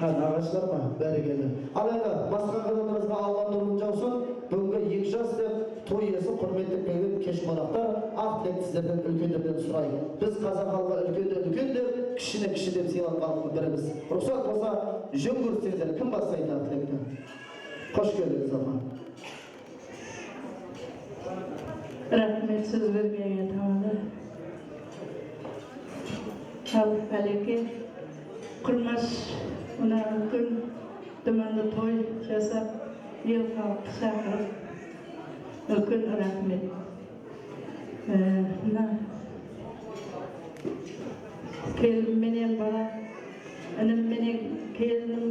Нағашылар ма? Бәрекелді. Ал енді басқа қадамдарыңызға Алла нұрын жаусын. Бүгінгі екі жас деп той иесі құрметтеп келген кеш қонақтар, ақ тілекті сіздерден үлкендерден сұрайық. Біз қазақ халқы үлкен деп, кіші деп сыйланған біріміз. Рұқсат болса, жөн көрсеңіздер, кім бастайды ақ тілекті? Қош келдіңіз аға. Рахмет сөз бергенге тамада. Ал әлеке, құрмаш мына үлкен думанды той жасап, ел халқы шақырып, үлкен рахмет. Мына келім менен бала, інім менен келінім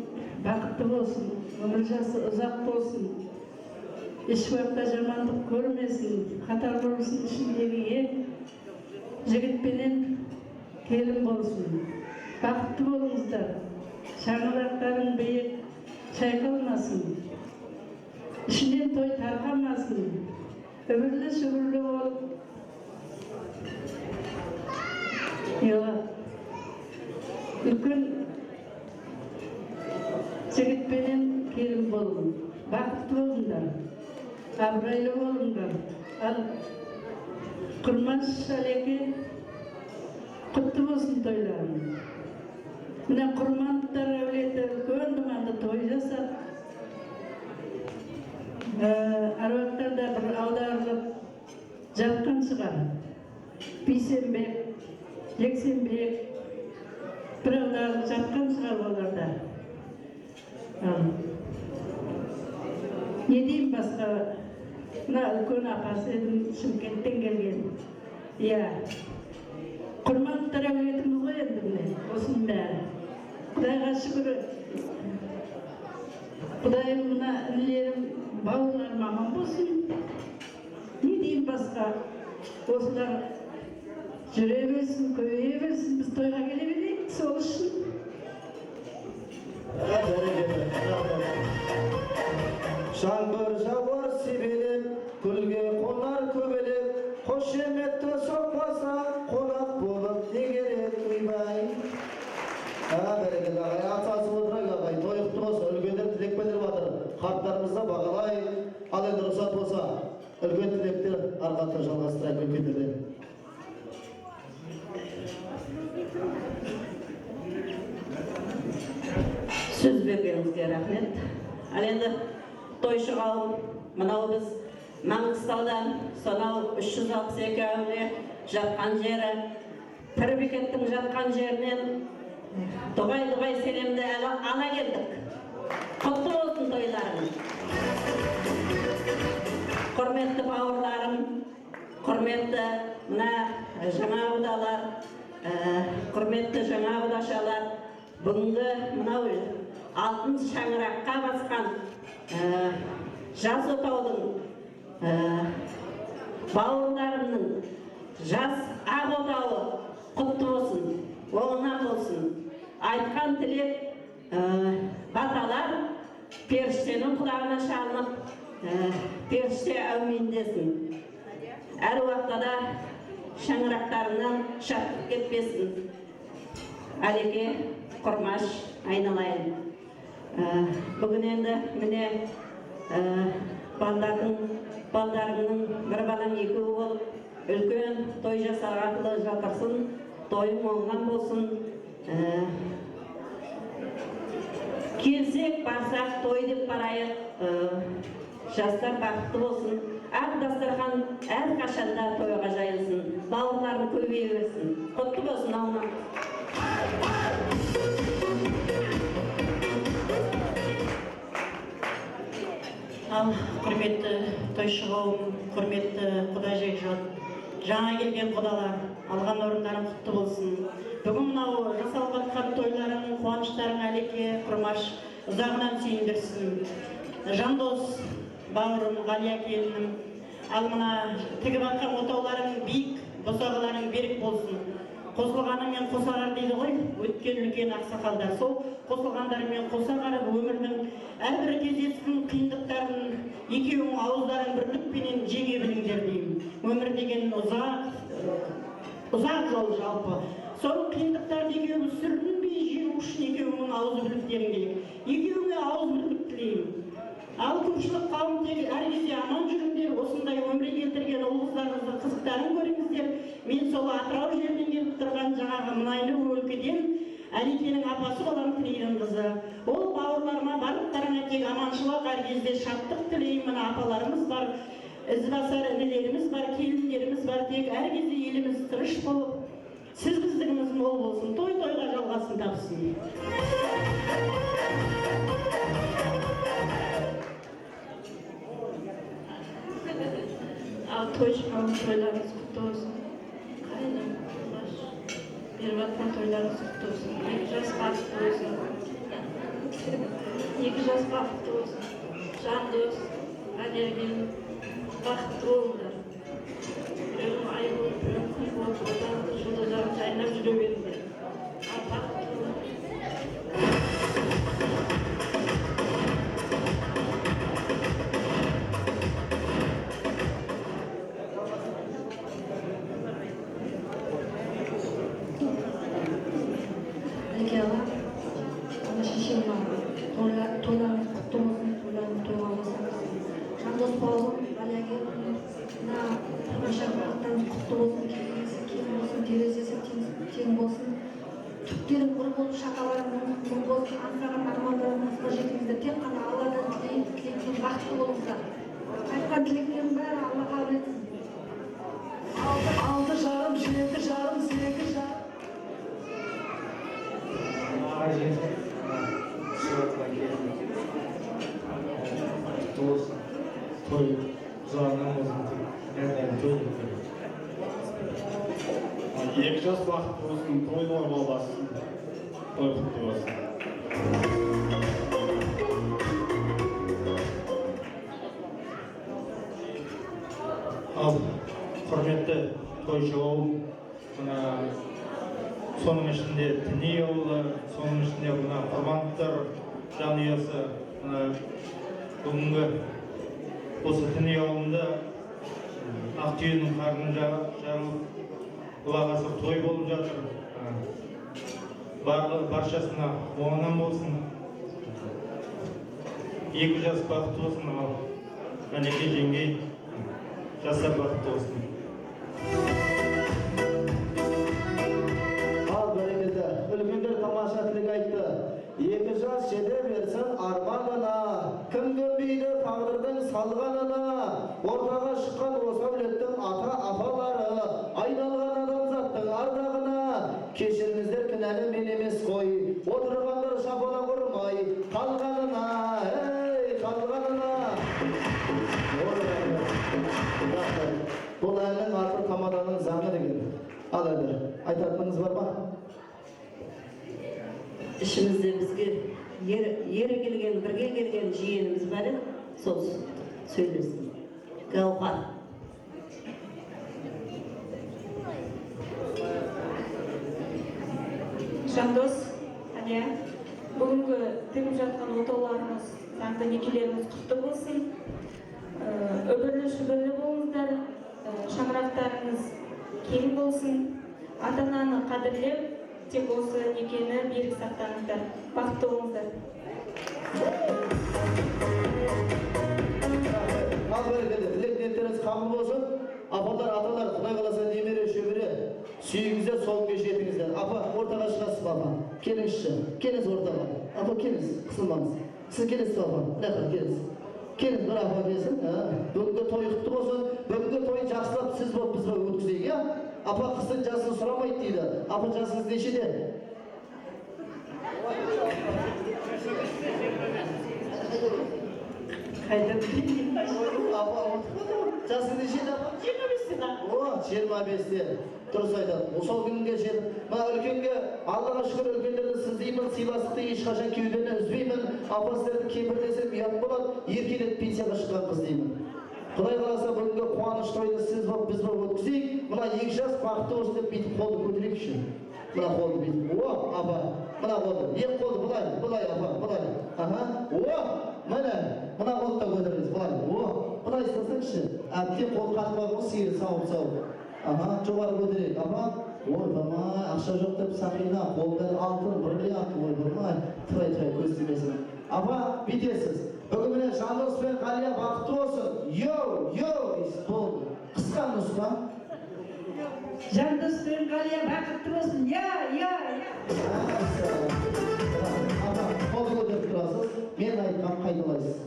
бақытты болсын, өмір жасы ұзақ болсын, еш уақытта жамандық көрмесін, қатар болсын ішіндегі ең жігітпенен келін болсын. Бақытты болыңыздар, шаңырақтарын биік шайқалмасын, ішінен той тарқамасын, үбірлі шүбірлі болып, үлкен жігітпенен келін болың, бақытты болыңдар, абырайлы болыңдар. Ал құрмаш әлеке, құтты болсын тойларың. Мына құрмандықтар әулеті үлкен думанды той жасап, аруақтарда бір аударылып жатқан шығар. Бейсенбек, Жексенбек бір аударылып жатқан шығар оларда. Не деймін басқа? Мына үлкен апасы Шымкенттен келген. құттықтар әулетіміз ғой енді міне осының бәрі. Құдайға шүкір. Құдайым мына інілерім, бауырларым аман болсын. Не дейін басқа? Осылар жүре берсін, көбейе берсін, біз тойға келе берейік, сол үшін. Жаңбыр жауар себелеп, гүлге қонар көбелек, қошеметті соқпаса, қонақ болып не керек ойбай. Бәрекелді ағай, атсасып отырайық ағай, той құтты болсын, үлкендер тілек білдіріп жатыр. Қарттарымызды бағалайық, ал енді рұқсат болса, үлкен тілектер арқатта жалғастырайық үлкендерден. Сөз бергеніңізге рахмет. Ал енді тойшы қауым, мынау біз Маңғыстаудан сонау 362 әулие жатқан жері, Пірбекеттің жатқан жерінен дұғай селемді ала келдік. Құтты болсын тойларың. Құрметті бауырларым, құрметті мына жаңа құдалар, құрметті жаңа құдашалар, бүгінгі мынау алтын шаңыраққа басқан жас отаудың бауырларымның жас ақ отауы құтты болсын, оңынан болсын. Айтқан тілек баталар періштенің құлағына шалынып, періште әумин десін. Әр уақытта да шаңырақтарынан шаттық кетпесін. Әлеке құрмаш айналайын. Бүгін енді міне балдарыңның бір балаң екеуі болып, үлкен той жасағалы жатырсын, тойың оңған болсын. Келсек, барсақ, той деп барайық, жастар бақытты болсын. Ақ дастархан әр қашанда тойға жайылсын, бауырларын көбейе берсін. Құтты болсын ауна. Ал құрметті тойшы қауым, құрметті құда жекжат, жаңа келген құдалар, алған орындарың құтты болсын. Бүгін мынау жасалып жатқан тойларың, қуаныштарың Әлеке, Құрмаш ұзағынан сүйіндірсін. Жандос бауырым, Ғалия келінім, ал мына тігіп жатқан отауларың биік, босағаларың берік болсын. Қосылғанымен қосағар дейді ғой, өткен үлкен ақсақалдар. Сол қосылғандарымен қосағарып өмірдің әрбір кездескен қиындықтарын екеуің ауыздарың бірлікпенен жеңе біліңдер деймін. Өмір деген ұзақ жол жалпы. Сол қиындықтарды екеуіміз сүрінбей жеңу үшін екеуіңнің ауыз бірліктерің керек. Екеуіңе ауыз бірлік тілеймін. Ал көпшілік қауым тек әр кезде аман жүріңдер, осындай өмірге келтірген ұл-қыздарыңызды қызықтарын көріңіздер. Мен сол Атырау жерден келіп тұрған жаңағы мұнайлы өлкеден Әлекенің апасы болам тілейдің қызы. Ол бауырларыма барлықтарыңа тек аманшылық, әр кезде шаттық тілеймін. Апаларымыз бар, ізбасар інілеріміз бар, келіндеріміз бар, тек әр кезде еліміз тыныш болып, сіз біздігіміз мол болсын, той-тойға жалғасын тапсын. Ал тойшы қауым тойларыңыз құтты болсын. Қайным, Құрмаш, беріп жатқан тойларыңыз құтты болсын. Екі жас бақытты болсын. Екі жас бақытты болсын. Жандос, Ғалия бақытты болыңдар. Біреуің ай болып, біреуің күн болып, отанды жұлдыздарың жайнап жүре беріңдер. Ал бақытты болыңдар. Жандос бауырым, Ғалия келінім, мына Машақаттан құтты болсын, келгесі кең болсын, терезесі тең болсын. Түптерің бір болып, шақаларың бір болсын, аңсаған армандарыңызға жетіңіздер. Тек қана Алладан тілейтін бақытты болыңыздар. Айтқан тілектердің бәрі Алла қабыл етсін. 6 жарым, 7 жарым, 8 жарым. Той ұзағынан болсын, әрдайым той жас бақытты болсын, тойлар болсын, той құтты болсын. Ал құрметті тойшы қауым, соның ішінде діни ауылы, соның ішінде құрбандықтар жанұясы, бүгінгі осы діни ауылында Ақтүйенің қарның жарылып, құлағасы той болып жатыр. Баршасына оңынан болсын. Екі жас бақытты болсын, ал Мәнеке жеңгей жастар бақытты болсын. Ал бәрекелді, үлкендер тамаша тілек айтты. Екі жас жете берсін арманына, кім көнбейді тағдырдың салғанына. Ортаға шыққан осы әулеттің ата-апалары, айналған адамзаттың ардағына. Кешіріңіздер, кінәлі мен емес қой, отырғандар шапалақ ұрмай қалғанына, қалғанына. Бұл әннің аты тамаданың заңы деген. Ал әдір, айтатыныңыз бар ма? Ішімізде бізге ері келген, бірге келген жиеніміз бар еді, сол сөйлесін. Гауһар. Жандос, Әлия, бүгінгі тігіп жатқан отауларымыз, заңды некелеріміз құтты болсын. Өбірлі-шүбірлі болыңыздар, шаңырақтарыңыз кең болсын. Ата-ананы қадірлеп, тек осы некені берік сақтаңыздар. Бақытты болыңыздар. Ал бәрекелді, тілек ниеттеріңіз қабыл болсын. Апалар, аталар, Құдай қаласа немере, шөбере, сүйіңіздер, сол күнге жетіңіздер. Апа, ортаға шығасыз ба, апа? Келіңізші, келіңіз ортаға. Апа, келіңіз, қысылмаңыз. Сіз келесіз ба, апа? Ләқір, келіңіз. Келіңіз, бір апа келсін. Бүгінгі той құтты болсын. Бүгінгі той жақсылап сіз болып біз болып өткізейік, иә? Апа, қыздың жасын сұрамайды дейді. Апа, жасыңыз нешеде? Қайда Апа, жасы нешеде, апа? 25-те. О, 25-те. Дұрыс айтады. Сол күнге жетіп, мына үлкенге Аллаға шүкір үлкендерді сіздеймін, сыйластықты ешқашан кеудені үзбеймін. Апа, сіздерді кемпірлесем ұят болады, еркелетіп пенсияға шыққан қыз деймін. Құдай қаласа бүгінгі қуаныш тойды сіз болып біз болып өткізейік. Мына екі жас бақытты болсын деп бүйтіп қолды көтерейікші. Мына қолды бүйтіп. О, апа, мына қолды. Екі қолды былай, былай апа, былай. Аха. О, міне, мына қолды да көтеріңіз, былай. О, былай істесеңші. Әбден қол қатып қалған сиыр сауып. Аха, жоғары көтерейік, апа. Ойбамай, ақша жоқ деп сақина, қолдары алтын, бриллиант, ойбамай. Тырай, көз тимесін. Апа, бүйтесіз. Бүгін міне Жандос пен Ғалия бақытты болсын. Йоу, дейсіз, болды. Қысқа нұсқа. Жандос пен Ғалия бақытты болсын. Апа, қолды көтеріп тұрасыз. Мен айтқан қайталайсыз.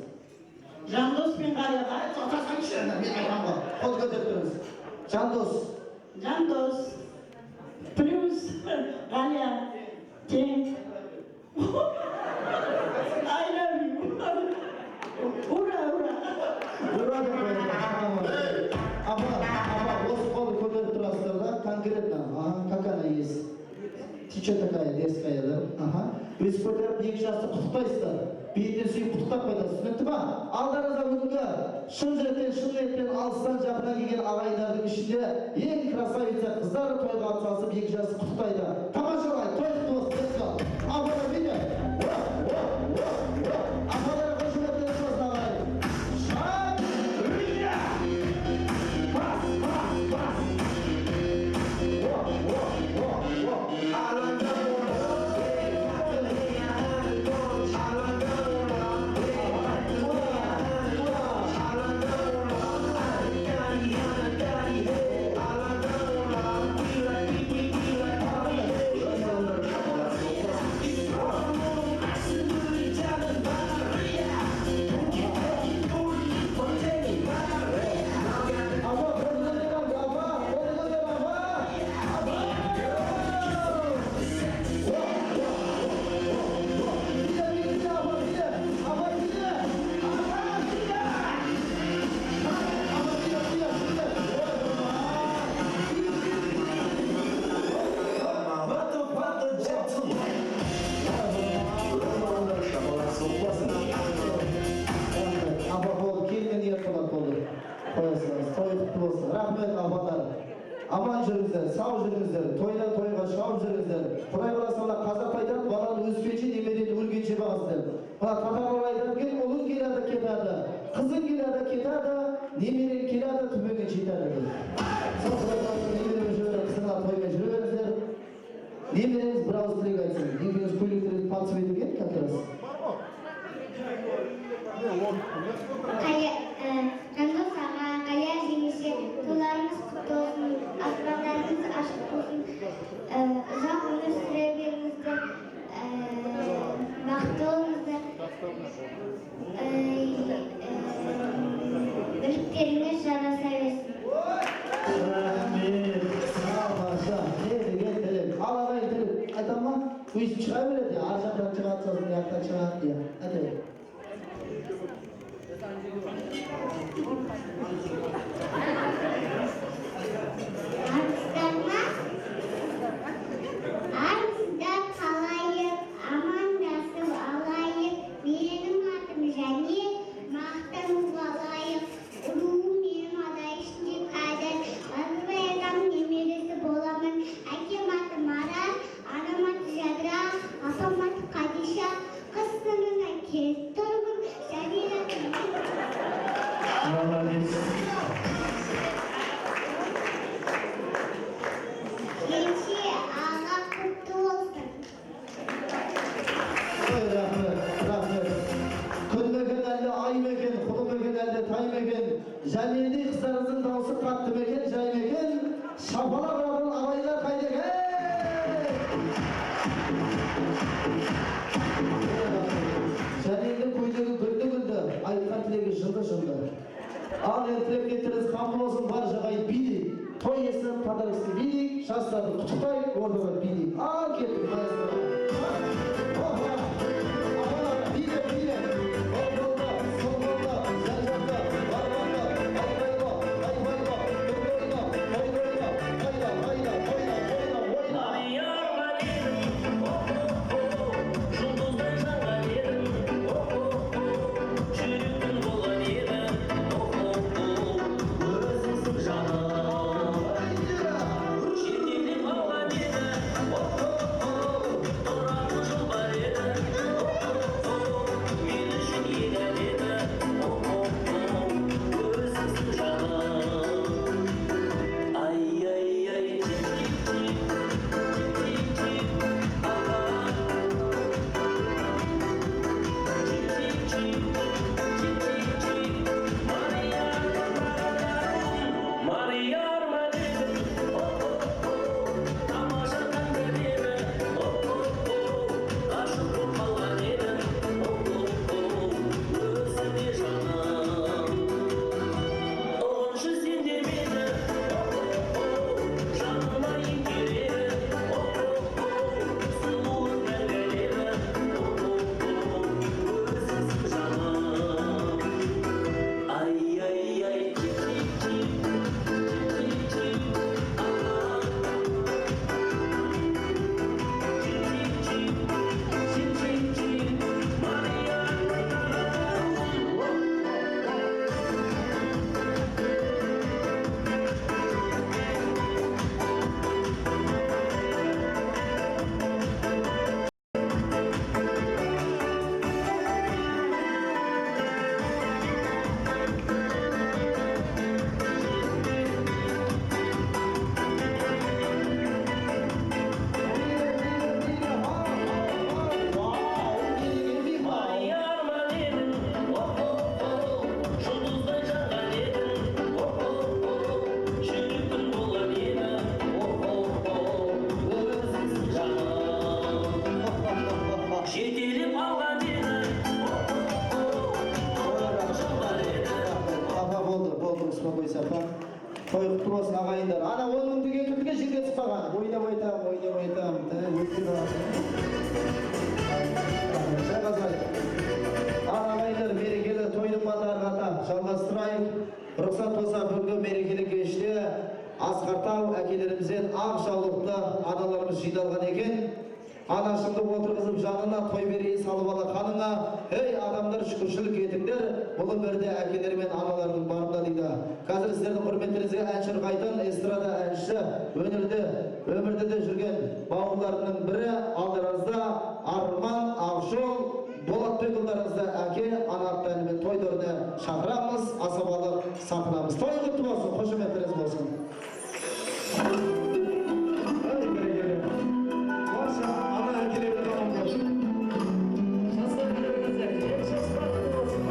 Жандос пен Ғалия тоқтасаңызшы, мен айтқанға. Қолды көтеріп тұрыңыз. Жандос плюс Ғалия тең. I love you. Ура! Апа, осы қолды көтеріп тұрасыздар да, конкретно. Как она есть? Течет такая, дерзкая, да? Өз көтеріп екі жасты құттықтайсыздар. Бетінен сүйіп құттықтап қайтасыз, түсінікті ма? Алдарыңызда бүгінгі шын жүректен, шын ниетпен алыстан жақына келген ағайындардың ішінде ең красавица қыздары тойға атсалысып екі жасты құттықтайды. Тамашалай, той құтты болсын, десті. Апалар бейде. Апалар қошеметтеріңіз болсын ағайын. Татарлар айтады екен, ұлың келеді кетеді, қызың келеді кетеді, немерең келеді түбеңе жетеді дейді. Сол себепті немерең жүрген қызыңа тойға жүре беріңіздер. Немереңіз бір ауыз тілек айтсын. Екеуіңіз көйлектерді танысып етуге как раз. Жандос аға, Қалия жеңеше, тойларыңыз құтты болсын, аспандарыңыз ашық болсын, ұзақ өмір сүре беріңіздер, бақытты болыңыздар, бірліктеріңіз жараса берсін. Рахмет, тамаша, не деген тілек, алағай тілек, айтам ма? Өйсіп шыға береді, ар жақтан шығады, сосын яқтан шығады дейді. Әйтеуір. Арсыздар қалайық, амандасып алайық, менің атым және мақтанып алайық. Руым менің адай ішінде қадір, Азырбай атам немересі боламын. Әкем аты Марат, анам аты Жадыра, апам аты Қадиша, қыз сынынан келіп тұрмын, Жәдел атым. Келші аға құтты болсын. Рахмет. Күн мекен әлде ай мекен, құлы мекен әлде тай мекен, жәнелдей қыздарыңыздың дауысы қатты мекен, жай мекен, шапалақ ұратын абайлар қайда жәнелдің көйлегі гүлді, айтқан тілегі жынды. Ал енді тілеп кеттеріңіз қамыл болсын, бар жағай билейік. Той иесінің подаркасын билейік, жастарды құттықтайық, ордаға билейік. Ал кеттік, майыстырға. Той құтты болсын ағайындар. Ана 10 мың деген күтіге жерге түспаған. Ойнап айтам. Ағайындар, мерекелі тойдың батарғата жалғастырайық. Рұқсат болса бүгінгі мерекелі кеште Асқартау әкелерімізден ақ жаулықты аналарымыз жиналған екен. Анашымды отырғызып жанына той берейін салып ала қаныңа. Ей адамдар шүкіршілік етіңдер, бұл өмірде әкелер мен аналардың барында дейді. Қазір сіздердің құрметтеріңізге әнші Ырғайтын, эстрада әнші, өмірде де жүрген бауырларының бірі, алдарыңызда Арман Ақжол Болатбекұлдары жатабыз. Той құтты болсын, қошеметтеріңіз болсын. Барша ана әкелерді тамам болсын. Жастар көріңіздер, екі жас бақытты болсын.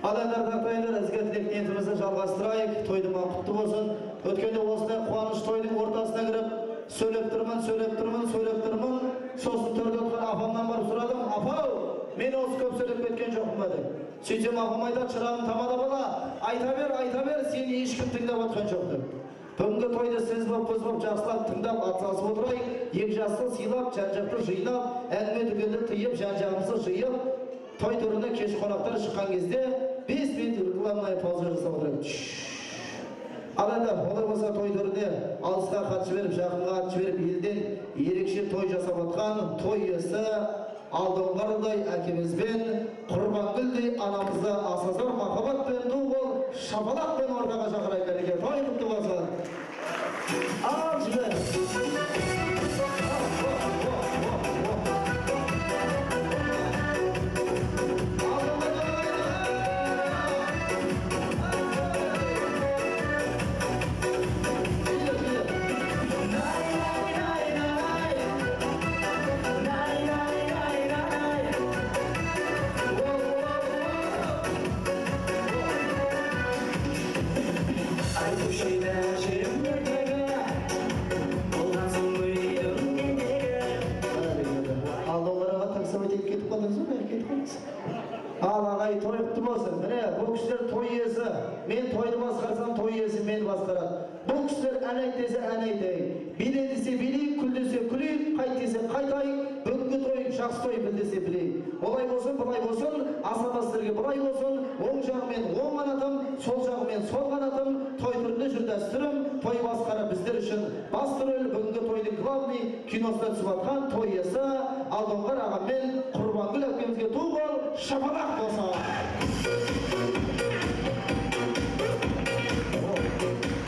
Адамдар тартайындар, ізгі тілек ниетімізді жалғастырайық. Тойдың құтты болсын. Өткенде осындай қуаныш тойдың ортасына кіріп, сөйлеп тұрмын. Сосын төрде отырған апамнан барып сұрадым. Апау, мен осы көп сөйлеп кеткен жоқпын ба деп. Сөйтсем апам айтады, шырағым тамада бала, айта бер, сені ешкім тыңдап отқан жоқ деп. Бүгінгі тойды сіз боп, көз боп жақсылап тыңдап атсалысып отырайық. Екі жасты сыйлап, жан-жақты жинап, әңгіме дүкенді тыйып, жан-жағымызды жиып, той түріне кеш қонақтар шыққан кезде 5 минут рекламный пауза жасап отырайық. Ал енді олай болса той түріне алысқа хат жіберіп, жақынға хат жіберіп, елден ерекше той жасап отқан той иесі Алдоңғардай әкемізбен, Құрбангүлдей анамызды асасар махаббатпен ду бол, шапалақпен ортаға шақырайық әреке. Той құтты болсын. Ал жібер. Ал ағай той құтты болсын. Міне, бұл кісілер той иесі. Мен тойды басқарсам, той иесі мені басқарады. Бұл кісілер ән айт десе ән айтайық. Биле десе билейік, күл десе күлейік, қайт десе қайтайық. Бүгінгі той жақсы той біл десе білейік. Олай болсын, бұлай болсын, асабастерге бұлай болсын. Оң жағымен оң қанатым, сол жағымен сол қанатым. Той түрінде жүр дәстүрім. Той басқара біздер үшін басты рөл. Бүгінгі тойдың главный киносына түсіп жатқан той иесі Алдоңғар ағаммен Құрбангүл әпкемізге ду бол, шапалақ болса.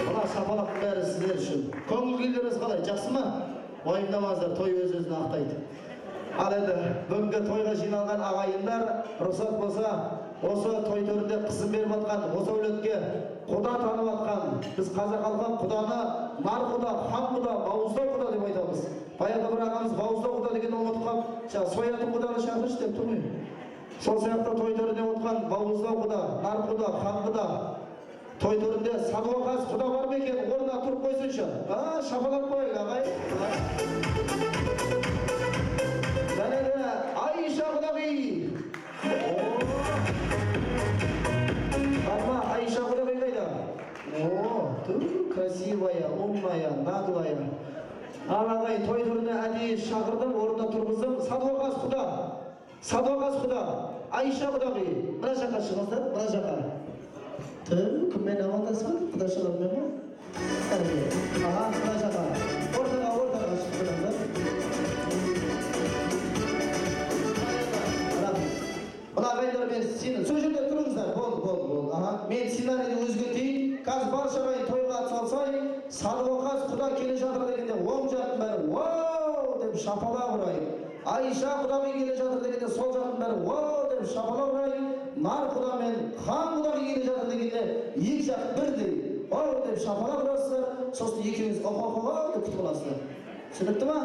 Бұла шапалақтың бәрі сіздер үшін. Көңіл күйлеріңіз қалай, жақсы ма? Уайымдамаңыздар, той өз-өзін ақтайды. Ал енді бүгінгі тойға жиналған ағайындар рұқсат болса, осы той төрінде қысым беріп жатқан, осы әулетке құда танып жатқан, біз қазақ халқы құданы нар құда, хан құда, бауыздау құда деп айтамыз. Баяғыда бір ағамыз бауыздау құда деген ұмытып қалып, соятын құданы шақыршы деп тұрмын. Сол сияқты той төрінде отқан бауыздау құда, нар құда, хан құда, той төрінде садуақас құда бар ма екен? Орнына тұрып қойсыншы. Шапалақ қойық ағай. Және де Айша құдағи. Барма, Айша құдағи қайда? Красивая, умная, наглая. Ал ағай, той түріне әдейі шақырдым, орнына тұрғыздым. Садуақас құда, Айша құдағи. Мына жаққа шығыңыздар, мына жаққа. Кіммен амандасып, құдашылармен ма? Мына жаққа. Ортаға шығыңыздар. Мына ағайындар, мен сені сол жерде тұрыңыздар. Бол. Мен сценарийді өзгертейін. Қазір барша ағайын тойға атсалсай, Садуақас құда келе жатыр дегенде оң жақтың бәрі «Вау!» деп шапалақ ұрайын. Айша құдағи келе жатыр дегенде сол жақтың бәрі «Вау!» деп шапалақ ұрайын. Нар құда мен хан құдағи келе жатыр дегенде екі жақ бірдей «Вау!» деп шапалақ ұрасыздар. Сосын екеуіңіз «Оқ-оқ-оқ» деп күтіп аласыздар. Түсінікті ма?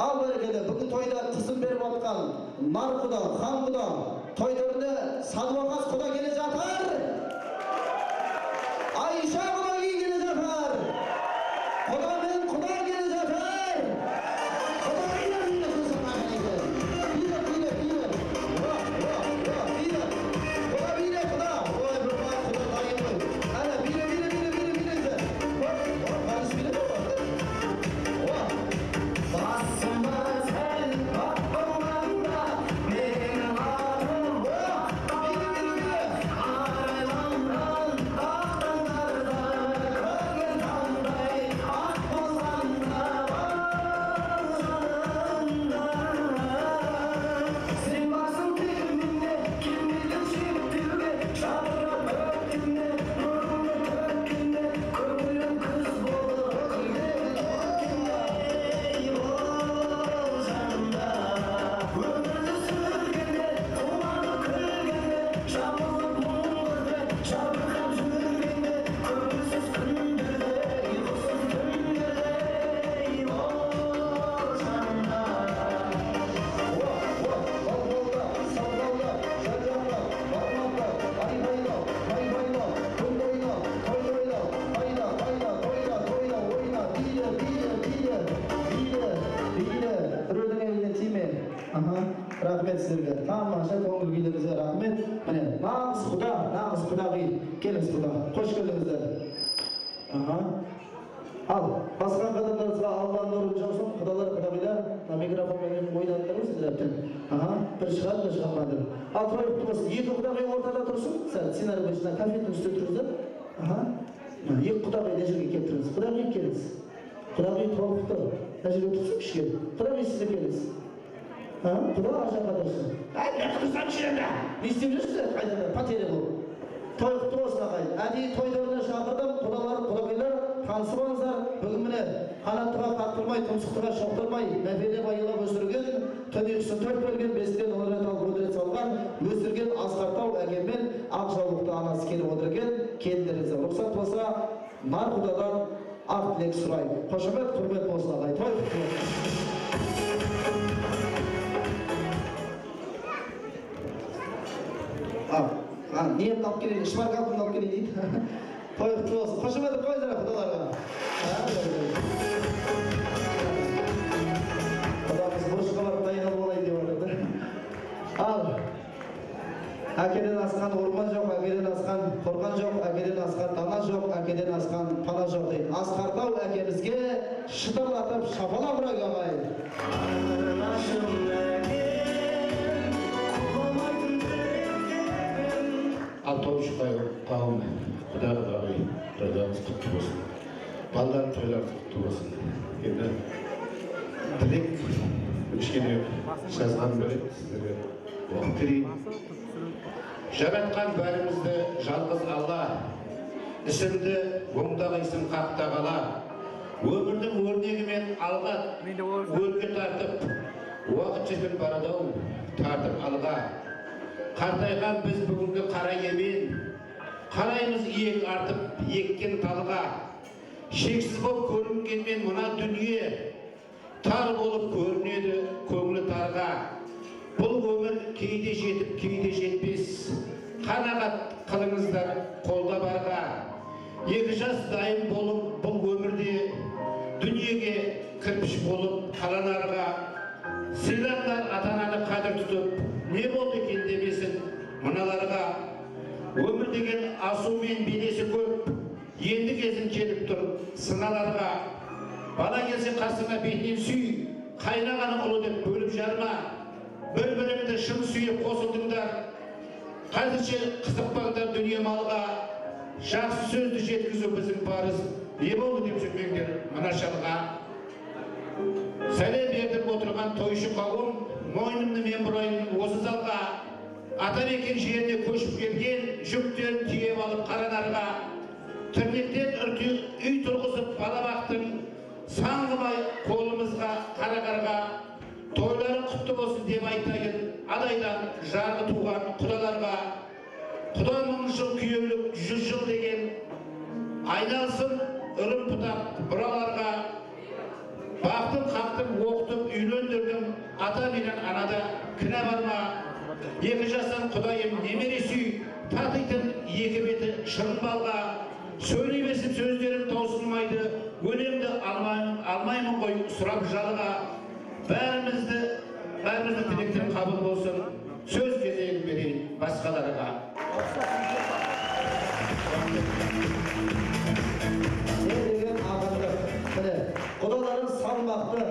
Ал бәрекелді, бүгін тойда қысым беріп жатқан нар құда, хан құда, той төрінде Садуақас құда келе жатыр. Айша құдағи келе жатыр. Құда мен құда келе жатыр. Құдағилар үйіне көзім ағайынды. Биле. Құда биле, құда. Ой, бір бар құда дайын ғой. Әне, биле. Қарыс биле ғой. Басыма сәл бақылғанда менің арым. Арайланған ақтаңдарда Рахмет сіздерге. Тамаша көңіл күйлеріңізге рахмет. Міне, нағыз құдағи. Келіңіз құда. Қош келдіңіздер. Ал, басқа қадамдарыңызға Алланың нұрын жаусын. Құдағилар, микрофонмен ойнадыңдар сіздерден. Bir шығармады. Ал, тұрай тұрмасын. Екі құдағи ортада тұрсын. Сценарий бойынша конфеттің үстіне тұрыңыздар. Екі құдағи не жерге келіп тұрыңыз. Құдағи келіңіз. Құдағи толықты. Мына жерге тұрсын кішкен. Құдағи сізде келіңіз. Құда аржаққа тұрсын. Мен тұрсам жерімде. Не істеп жүрсіздер? Қайданда пәтері бұл. Той құтты болсын ағайын. Әдейі тойдарына шақырдым. Құдағилар, танысып алыңыздар. Бүгін міне қанаттыға қақтырмай, тұмсықтыға шоқтырмай, мәпеле байылап өсірген, түн ұйқысын төрт бөлген, бесіктен құдірет салған, өсірген Асқартау әкеммен ақ жаулықты анасы келіп отыр екен. Келіндеріңізді рұқсат болса, нар құдадан ақ тілек сұрайын. Қошемет, құрмет болсын ағайын. Той құтты болсын. Ниет алып келейін, шпарк алтын алып келейін дейді. Той құтты болсын. Қошемет қойыңдар құдаларға. Құдамыз бұрышқа барып дайындалып болайын деп отыр. Ал, әкеден асқан орман жоқ, әкеден асқан қорған жоқ, әкеден асқан дана жоқ, әкеден асқан пана жоқ дейді. Асқартау әкемізге шытырлатып шапалақ ұрайық ағайын. Ал тойшы қауым құдағи тойларыңыз құтты болсын. Балдар тойларыңыз құтты болсын. Енді тілек кішкене жазған бөлек сіздерге оқып берейін. Жаратқан бәрімізді жалғыз Алла, ісімді оңдағайсың қақта қала. Өмірдің өрнегімен алға өрге тартып, уақыт жүрген барадау тартып алға. Қартайған біз бүгінгі қара емен, қараймыз иек артып еккен талға. Шексіз болып көрінгенмен мұна дүние, тар болып көрінеді көңілі тарға. Бұл өмір кейде жетіп, кейде жетпес, қанағат қылыңыздар қолда барға. Екі жас дайын болып бұл өмірде, дүниеге кірпіш болып қаланарға. Сыйлаңдар ата-ананы қадір тұтып, не болды екен демесін мыналарға. Өмір деген асу мен бейнесі көп, енді кезін келіп тұр сыналарға. Бала келсе қасыңа бетінен сүй, қайнағаны ұлы деп бөліп жарма. Бір-біріңді шын сүйіп қосылдыңдар, қазірше қызықпаңдар дүние малға. Жақсы сөзді жеткізу біздің парыз, не болды деп жүрмеңдер мына шалға. Сәлем бердім отырған тойшы қауым, мойнымды мен бұрайын осы залға. Атамекен жеріне көшіп келген, жүктерін тиеп алып қаранарға. Тірнектен үй тұрғызып бала бақтың, саңғымай қолымызға қара-қарға. Тойлары құтты болсын деп айтайын, адайдан жарғы туған құдаларға. Құда 1000 жыл күйеулік 100 жыл деген, айналсын ұрым пұтақ бұраларға. Бақтым, қақтым, оқытып, үйлендірдім, ата менен анада кінә бар ма? Екі жастан құдайым немере сүй, татитын екі беті шырын балға. Сөйлемесіп сөздерім таусылмайды, өлемді алмаймын ғой сұрап жалыға. Бәрімізді тілектен қабыл болсын, сөз кезегін берейін басқаларға. Құдаларың салмақты,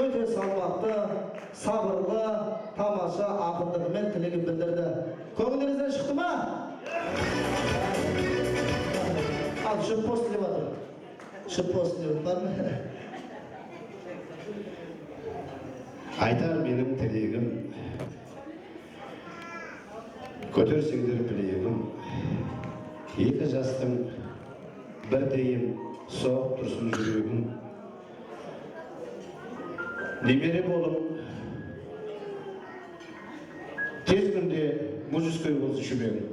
өте салмақты, сабырлы, тамаша ақындығымен тілегін білдірді. Көңілдеріңізден шықты ма? Ал, шып пост деп атыр. Шып пост деп бар ма? Айтар менің тілегім, көтерсеңдер білегім, екі жастың бір дейін соғып тұрсын жүрегім. Немере болып, тез күнде мұз үскөй болсын шүбегім.